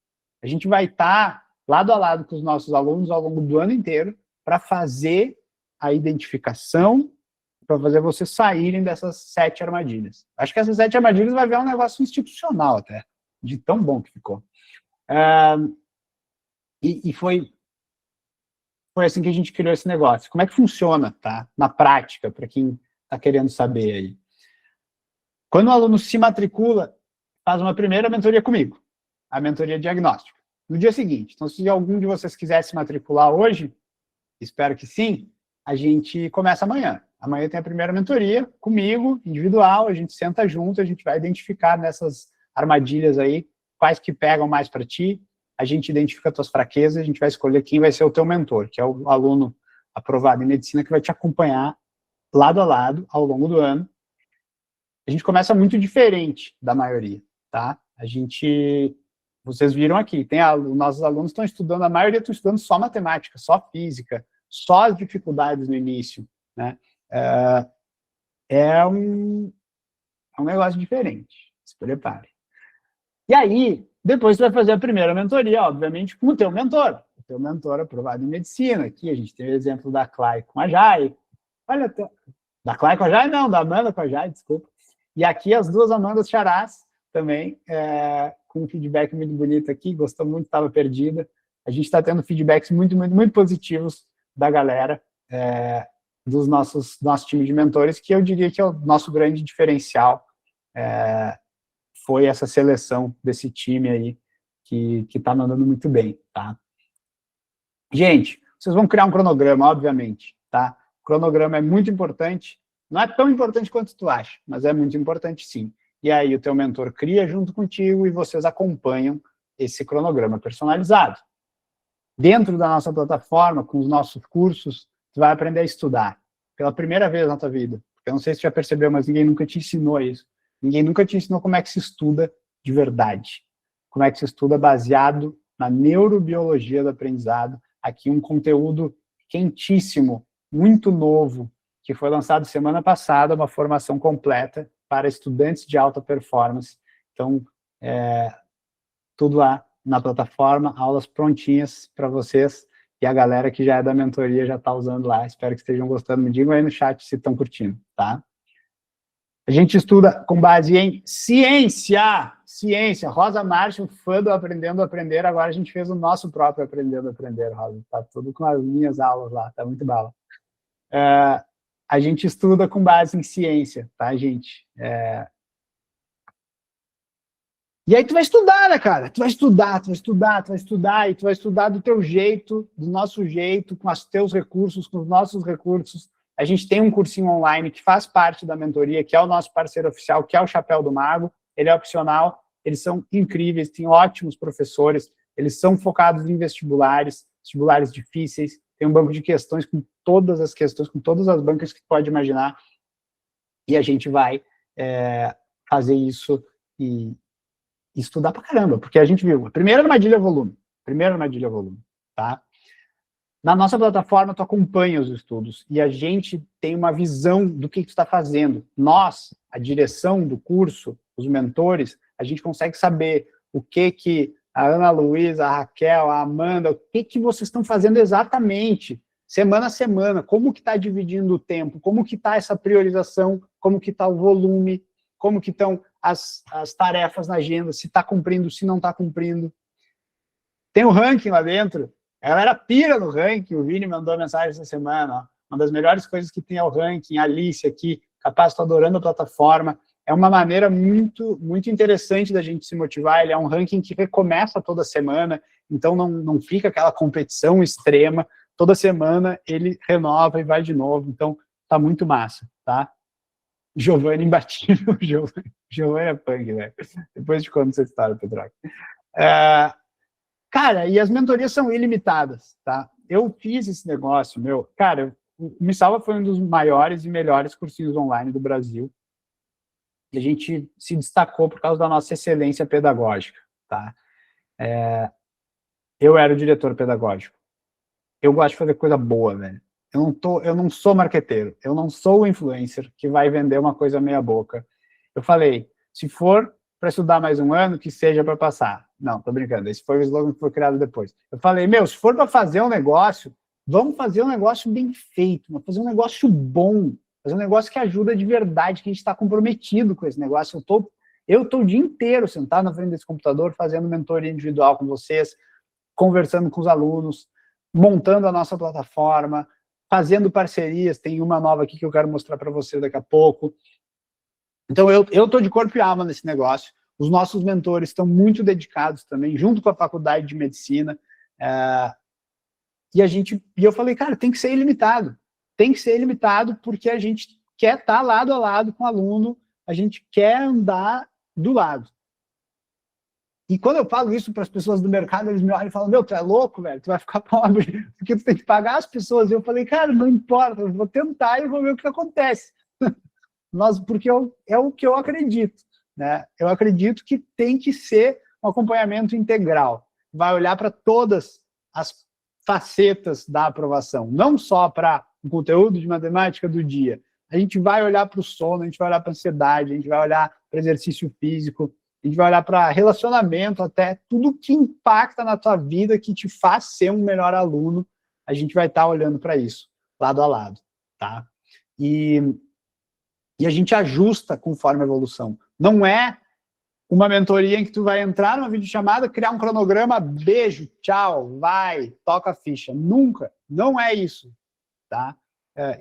[SPEAKER 1] A gente vai estar lado a lado com os nossos alunos ao longo do ano inteiro para fazer a identificação, para fazer vocês saírem dessas 7 armadilhas. Acho que essas 7 armadilhas vai ver um negócio institucional até, de tão bom que ficou. E foi assim que a gente criou esse negócio. Como é que funciona, tá? Na prática, para quem está querendo saber aí. Quando o aluno se matricula, faz uma primeira mentoria comigo, a mentoria diagnóstica. No dia seguinte, então se algum de vocês quiser se matricular hoje, espero que sim, a gente começa amanhã. Amanhã tem a primeira mentoria comigo, individual, a gente senta junto, a gente vai identificar nessas armadilhas aí, quais que pegam mais para ti, a gente identifica as tuas fraquezas, a gente vai escolher quem vai ser o teu mentor, que é o aluno aprovado em medicina que vai te acompanhar lado a lado ao longo do ano. A gente começa muito diferente da maioria, tá? Vocês viram aqui, nossos alunos estão estudando, a maioria estão estudando só matemática, só física, só as dificuldades no início, né? É um negócio diferente, se prepare. E aí, depois você vai fazer a primeira mentoria, obviamente, com o teu mentor aprovado em medicina. Aqui a gente tem o exemplo da Clay com a Jai. Olha, da Clay com a Jai, não, da Amanda com a Jai, desculpa. E aqui as duas Amandas Charás também, com um feedback muito bonito aqui, gostou muito, estava perdida. A gente está tendo feedbacks muito, muito, muito positivos da galera, do nosso time de mentores, que eu diria que é o nosso grande diferencial, foi essa seleção desse time aí, que está mandando muito bem, tá? Gente, vocês vão criar um cronograma, obviamente, tá? O cronograma é muito importante, não é tão importante quanto tu acha, mas é muito importante sim. E aí o teu mentor cria junto contigo e vocês acompanham esse cronograma personalizado. Dentro da nossa plataforma, com os nossos cursos, tu vai aprender a estudar. Pela primeira vez na tua vida. Eu não sei se tu já percebeu, mas ninguém nunca te ensinou isso. Ninguém nunca te ensinou como é que se estuda de verdade. Como é que se estuda baseado na neurobiologia do aprendizado. Aqui um conteúdo quentíssimo, muito novo, que foi lançado semana passada, uma formação completa para estudantes de alta performance. Então, tudo lá na plataforma, aulas prontinhas para vocês, e a galera que já é da mentoria já está usando lá. Espero que estejam gostando. Me digam aí no chat se estão curtindo, tá? A gente estuda com base em ciência. Ciência. Rosa Martin, fã do Aprendendo a Aprender, agora a gente fez o nosso próprio Aprendendo a Aprender, Rosa. Tá tudo com as minhas aulas lá, tá muito bala. A gente estuda com base em ciência, tá, gente? E aí tu vai estudar, né, cara? Tu vai estudar, e tu vai estudar do teu jeito, do nosso jeito, com os teus recursos, com os nossos recursos. A gente tem um cursinho online que faz parte da mentoria, que é o nosso parceiro oficial, que é o Chapéu do Mago. Ele é opcional, eles são incríveis, tem ótimos professores, eles são focados em vestibulares difíceis, tem um banco de questões com todas as questões, com todas as bancas que tu pode imaginar, e a gente vai fazer isso e estudar pra caramba, porque a gente viu, a primeira armadilha é volume, tá? Na nossa plataforma, tu acompanha os estudos e a gente tem uma visão do que tu está fazendo. Nós, a direção do curso, os mentores, a gente consegue saber o que a Ana Luísa, a Raquel, a Amanda, o que vocês estão fazendo exatamente, semana a semana, como que está dividindo o tempo, como que está essa priorização, como que está o volume, como que estão as tarefas na agenda, se está cumprindo, se não está cumprindo. Tem o ranking lá dentro. A galera pira no ranking, o Vini mandou mensagem essa semana, ó. Uma das melhores coisas que tem é o ranking, a Alice aqui, capaz, estou adorando a plataforma. É uma maneira muito, muito interessante da gente se motivar. Ele é um ranking que recomeça toda semana, então não fica aquela competição extrema. Toda semana ele renova e vai de novo, então tá muito massa, tá? Giovanni imbatível, Giovanni é punk, velho. Depois te conto essa história, Pedro. Cara, e as mentorias são ilimitadas, tá? Eu fiz esse negócio, cara, o Me Salva foi um dos maiores e melhores cursinhos online do Brasil. E a gente se destacou por causa da nossa excelência pedagógica, tá? Eu era o diretor pedagógico. Eu gosto de fazer coisa boa, velho. Eu não sou marqueteiro, eu não sou o influencer que vai vender uma coisa meia boca. Eu falei, se for para estudar mais um ano, que seja para passar. Não, tô brincando, esse foi o slogan que foi criado depois. Eu falei, se for para fazer um negócio, vamos fazer um negócio bem feito, vamos fazer um negócio bom, fazer um negócio que ajuda de verdade, que a gente está comprometido com esse negócio. Eu tô o dia inteiro sentado na frente desse computador, fazendo mentoria individual com vocês, conversando com os alunos, montando a nossa plataforma, fazendo parcerias, tem uma nova aqui que eu quero mostrar para vocês daqui a pouco. Então, eu estou de corpo e alma nesse negócio. Os nossos mentores estão muito dedicados também, junto com a Faculdade de Medicina. E eu falei, cara, tem que ser ilimitado. Tem que ser ilimitado porque a gente quer estar lado a lado com o aluno, a gente quer andar do lado. E quando eu falo isso para as pessoas do mercado, eles me olham e falam, tu é louco, velho, tu vai ficar pobre, porque tu tem que pagar as pessoas. E eu falei, cara, não importa, eu vou tentar e vou ver o que acontece. Porque é o que eu acredito, né? Eu acredito que tem que ser um acompanhamento integral. Vai olhar para todas as facetas da aprovação, não só para o conteúdo de matemática do dia. A gente vai olhar para o sono, a gente vai olhar para a ansiedade, a gente vai olhar para exercício físico, a gente vai olhar para relacionamento, até tudo que impacta na tua vida, que te faz ser um melhor aluno, a gente vai estar olhando para isso, lado a lado, tá? E a gente ajusta conforme a evolução. Não é uma mentoria em que tu vai entrar numa videochamada, criar um cronograma, beijo, tchau, vai, toca a ficha. Nunca. Não é isso, tá?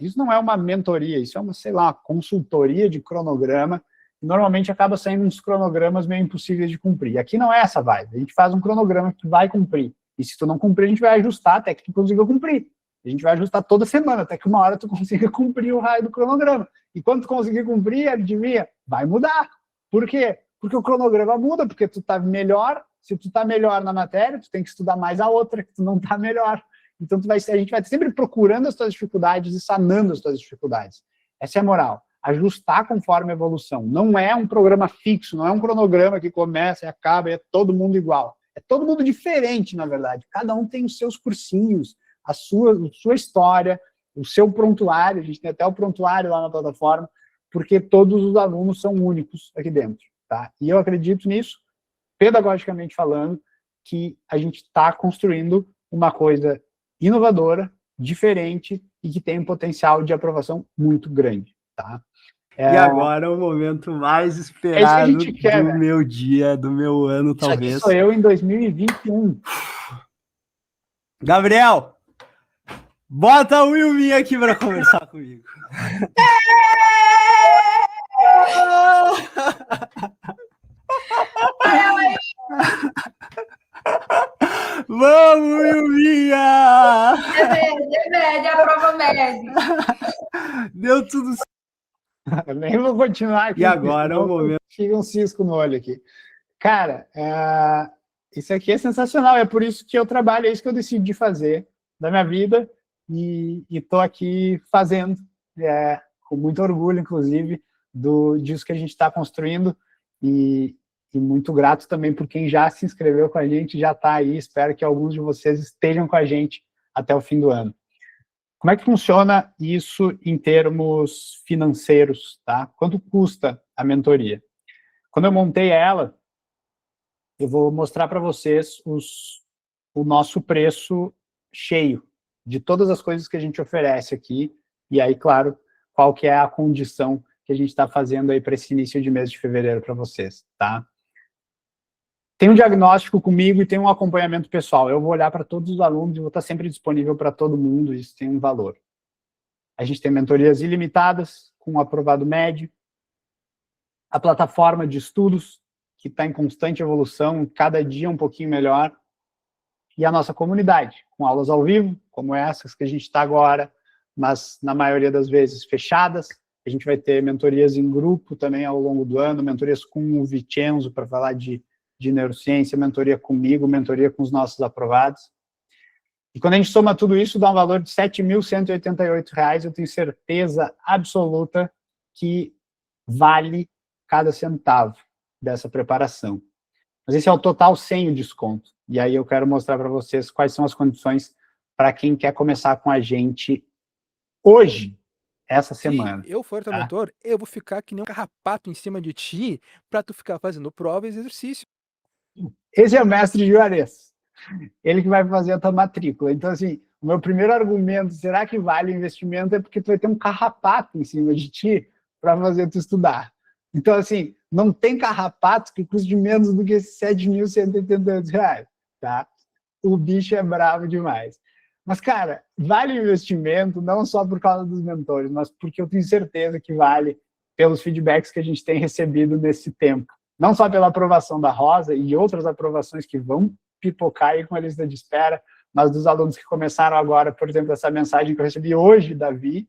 [SPEAKER 1] Isso não é uma mentoria, isso é uma, sei lá, consultoria de cronograma. Normalmente acaba saindo uns cronogramas meio impossíveis de cumprir. Aqui não é essa vibe. A gente faz um cronograma que tu vai cumprir. E se tu não cumprir, a gente vai ajustar até que tu consiga cumprir. A gente vai ajustar toda semana, até que uma hora tu consiga cumprir o raio do cronograma. E quando tu conseguir cumprir, adivinha, vai mudar. Por quê? Porque o cronograma muda, porque tu tá melhor. Se tu tá melhor na matéria, tu tem que estudar mais a outra, que tu não tá melhor. Então a gente vai sempre procurando as tuas dificuldades e sanando as tuas dificuldades. Essa é a moral. Ajustar conforme a evolução. Não é um programa fixo, não é um cronograma que começa e acaba e é todo mundo igual. É todo mundo diferente, na verdade. Cada um tem os seus cursinhos, a sua história, o seu prontuário, a gente tem até o prontuário lá na plataforma, porque todos os alunos são únicos aqui dentro, tá? E eu acredito nisso, pedagogicamente falando, que a gente está construindo uma coisa inovadora, diferente e que tem um potencial de aprovação muito grande, tá?
[SPEAKER 5] E agora é o momento mais esperado do meu dia, do meu ano, talvez.
[SPEAKER 1] Isso aqui sou eu em 2021.
[SPEAKER 5] Gabriel, bota o Wilmin aqui para conversar comigo. Vamos, Wilminha!
[SPEAKER 6] É média, a prova média.
[SPEAKER 5] Deu tudo certo.
[SPEAKER 1] Eu nem vou continuar aqui.
[SPEAKER 5] E agora é o momento.
[SPEAKER 1] Fica um cisco no olho aqui. Cara, isso aqui é sensacional. É por isso que eu trabalho, é isso que eu decidi fazer da minha vida. E estou aqui fazendo, com muito orgulho, inclusive, disso que a gente está construindo. E e muito grato também por quem já se inscreveu com a gente, já está aí, espero que alguns de vocês estejam com a gente até o fim do ano. Como é que funciona isso em termos financeiros, tá? Quanto custa a mentoria? Quando eu montei ela, eu vou mostrar para vocês o nosso preço cheio de todas as coisas que a gente oferece aqui, e aí, claro, qual que é a condição que a gente está fazendo aí para esse início de mês de fevereiro para vocês, tá? Tem um diagnóstico comigo e tem um acompanhamento pessoal. Eu vou olhar para todos os alunos e vou estar sempre disponível para todo mundo, isso tem um valor. A gente tem mentorias ilimitadas, com um aprovado médio, a plataforma de estudos, que está em constante evolução, cada dia um pouquinho melhor, e a nossa comunidade, com aulas ao vivo, como essas que a gente está agora, mas na maioria das vezes fechadas. A gente vai ter mentorias em grupo também ao longo do ano, mentorias com o Vicenzo para falar de neurociência, mentoria comigo, mentoria com os nossos aprovados. E quando a gente soma tudo isso, dá um valor de R$ 7.188, eu tenho certeza absoluta que vale cada centavo dessa preparação. Mas esse é o total sem o desconto. E aí eu quero mostrar para vocês quais são as condições para quem quer começar com a gente hoje, essa semana.
[SPEAKER 7] Se eu for teu mentor, eu vou ficar que nem um carrapato em cima de ti para tu ficar fazendo prova e exercício.
[SPEAKER 1] Esse é o mestre Juarez. Ele que vai fazer a tua matrícula. Então, assim, o meu primeiro argumento, será que vale o investimento? É porque tu vai ter um carrapato em cima de ti para fazer tu estudar. Então, assim, não tem carrapato que custe menos do que esses R$ 7.188, tá? O bicho é bravo demais. Mas, cara, vale o investimento não só por causa dos mentores, mas porque eu tenho certeza que vale pelos feedbacks que a gente tem recebido nesse tempo. Não só pela aprovação da Rosa e outras aprovações que vão pipocar aí com a lista de espera, mas dos alunos que começaram agora, por exemplo, essa mensagem que eu recebi hoje da Vi,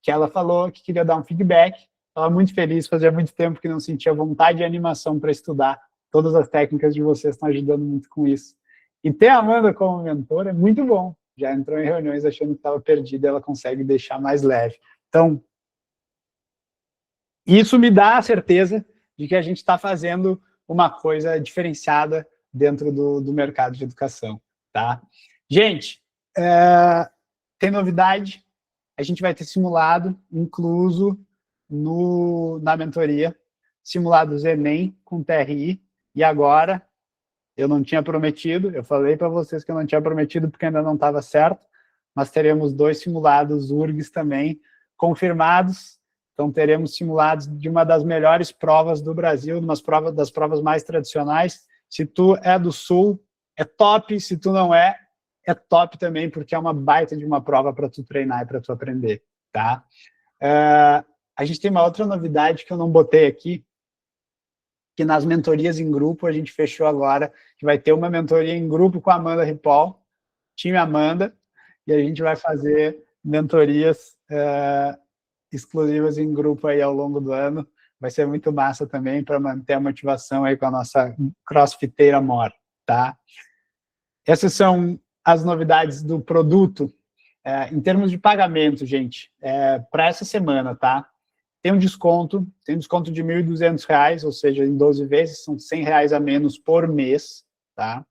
[SPEAKER 1] que ela falou que queria dar um feedback, estava muito feliz, fazia muito tempo que não sentia vontade e animação para estudar, todas as técnicas de vocês estão ajudando muito com isso. E ter a Amanda como mentora é muito bom, já entrou em reuniões achando que estava perdida, ela consegue deixar mais leve. Então, isso me dá a certeza de que a gente está fazendo uma coisa diferenciada dentro do mercado de educação, tá? Gente, tem novidade, a gente vai ter simulado incluso na mentoria, simulados Enem com TRI, e agora, eu não tinha prometido, eu falei para vocês que eu não tinha prometido porque ainda não estava certo, mas teremos 2 simulados URGS também confirmados. Então, teremos simulados de uma das melhores provas do Brasil, das provas mais tradicionais. Se tu é do Sul, é top. Se tu não é top também, porque é uma baita de uma prova para tu treinar e para tu aprender, tá? A gente tem uma outra novidade que eu não botei aqui, que nas mentorias em grupo a gente fechou agora, que vai ter uma mentoria em grupo com a Amanda Ripoll, time Amanda, e a gente vai fazer mentorias exclusivas em grupo aí ao longo do ano. Vai ser muito massa também para manter a motivação aí com a nossa crossfiteira Mor, tá? Essas são as novidades do produto. Em termos de pagamento, gente, para essa semana, tá? Tem um desconto de R$ 1.200, ou seja, em 12 vezes, são R$ 100 a menos por mês, tá?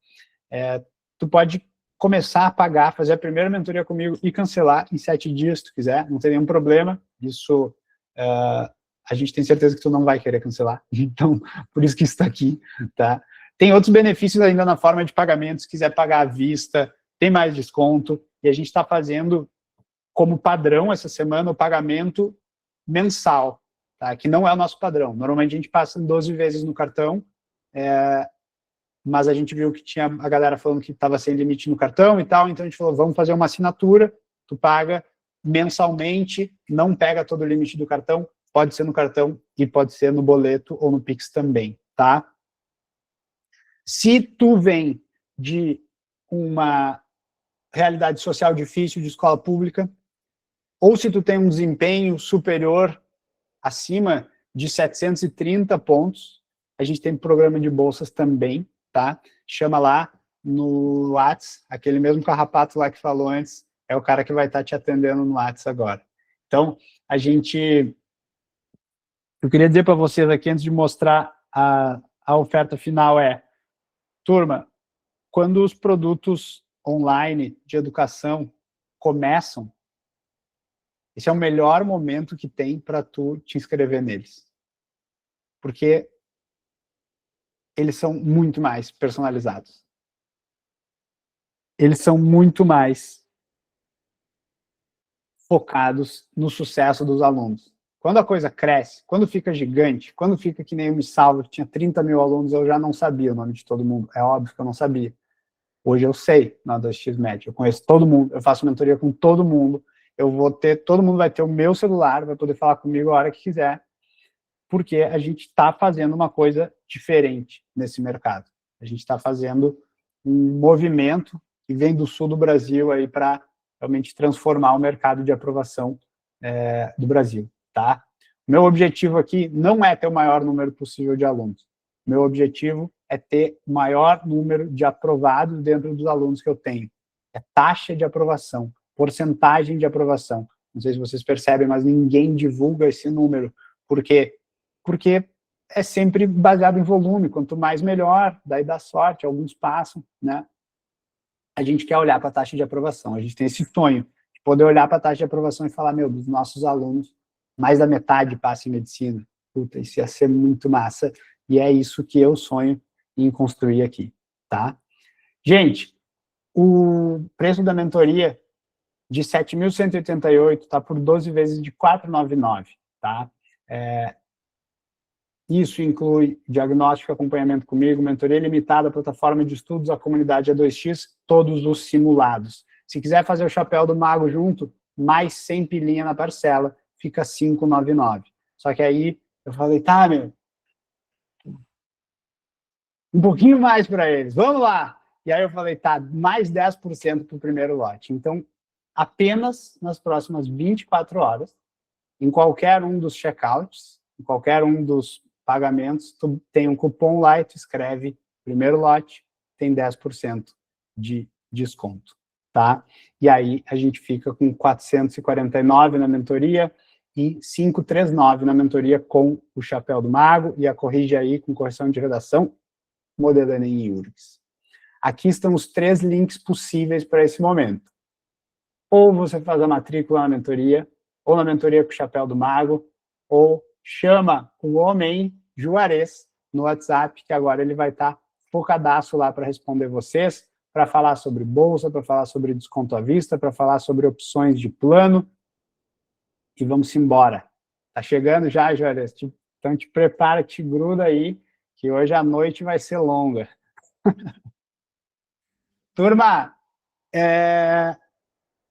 [SPEAKER 1] Tu pode começar a pagar, fazer a primeira mentoria comigo e cancelar em 7 dias, se tu quiser, não tem nenhum problema. Isso, a gente tem certeza que tu não vai querer cancelar, então, por isso que isso está aqui, tá? Tem outros benefícios ainda na forma de pagamento, se quiser pagar à vista, tem mais desconto, e a gente está fazendo como padrão essa semana o pagamento mensal, tá? Que não é o nosso padrão. Normalmente a gente passa 12 vezes no cartão, mas a gente viu que tinha a galera falando que estava sem limite no cartão e tal, então a gente falou, vamos fazer uma assinatura, tu paga mensalmente, não pega todo o limite do cartão, pode ser no cartão e pode ser no boleto ou no Pix também, tá? Se tu vem de uma realidade social difícil de escola pública, ou se tu tem um desempenho superior, acima de 730 pontos, a gente tem programa de bolsas também, tá? Chama lá no WhatsApp, aquele mesmo carrapato lá que falou antes, é o cara que vai estar te atendendo no WhatsApp agora. Então, eu queria dizer para vocês aqui, antes de mostrar a oferta final é, turma, quando os produtos online de educação começam, esse é o melhor momento que tem para tu te inscrever neles. Porque eles são muito mais personalizados. Eles são muito mais focados no sucesso dos alunos. Quando a coisa cresce, quando fica gigante, quando fica que nem o Me Salva, que tinha 30 mil alunos, eu já não sabia o nome de todo mundo. É óbvio que eu não sabia. Hoje eu sei na 2xMed, eu conheço todo mundo, eu faço mentoria com todo mundo, todo mundo vai ter o meu celular, vai poder falar comigo a hora que quiser, porque a gente está fazendo uma coisa diferente nesse mercado. A gente está fazendo um movimento que vem do sul do Brasil aí para realmente transformar o mercado de aprovação do Brasil, tá? O meu objetivo aqui não é ter o maior número possível de alunos. O meu objetivo é ter o maior número de aprovados dentro dos alunos que eu tenho. É taxa de aprovação, porcentagem de aprovação. Não sei se vocês percebem, mas ninguém divulga esse número. Por quê? Porque é sempre baseado em volume. Quanto mais, melhor. Daí dá sorte, alguns passam, né? A gente quer olhar para a taxa de aprovação. A gente tem esse sonho de poder olhar para a taxa de aprovação e falar, meu, dos nossos alunos, mais da metade passa em medicina. Puta, isso ia ser muito massa. E é isso que eu sonho em construir aqui, tá? Gente, o preço da mentoria de 7.188 tá por 12 vezes de 499, tá? Isso inclui diagnóstico, acompanhamento comigo, mentoria limitada, plataforma de estudos, a comunidade A2X, todos os simulados. Se quiser fazer o chapéu do mago junto, mais 100 pilinha na parcela, fica 599. Só que aí eu falei, tá, meu, um pouquinho mais para eles, vamos lá. E aí eu falei, tá, mais 10% para o primeiro lote. Então, apenas nas próximas 24 horas, em qualquer um dos checkouts, em qualquer um dos pagamentos, tu tem um cupom lá e tu escreve primeiro lote, tem 10% de desconto, tá? E aí a gente fica com 449 na mentoria e 539 na mentoria com o chapéu do mago e a Corrige Aí com correção de redação, Modelo Enem e URGS. Aqui estão os 3 links possíveis para esse momento. Ou você faz a matrícula na mentoria, ou na mentoria com o chapéu do mago, ou chama o homem Juarez no WhatsApp, que agora ele vai estar focadaço lá para responder vocês, para falar sobre bolsa, para falar sobre desconto à vista, para falar sobre opções de plano. E vamos embora. Tá chegando já, Juarez? Então te prepara, te gruda aí, que hoje a noite vai ser longa. Turma,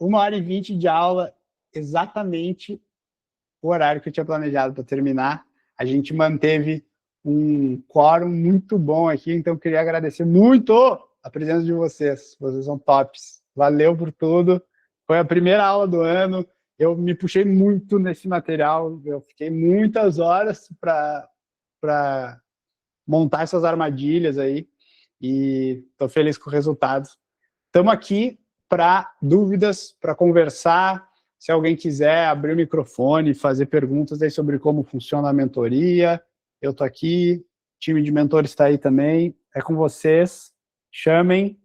[SPEAKER 1] 1h20 de aula, exatamente o horário que eu tinha planejado para terminar. A gente manteve um quórum muito bom aqui, então eu queria agradecer muito a presença de vocês. Vocês são tops. Valeu por tudo. Foi a primeira aula do ano. Eu me puxei muito nesse material. Eu fiquei muitas horas para montar essas armadilhas aí. E estou feliz com o resultado. Estamos aqui para dúvidas, para conversar. Se alguém quiser abrir o microfone, fazer perguntas aí sobre como funciona a mentoria, eu estou aqui, o time de mentores está aí também, é com vocês, chamem,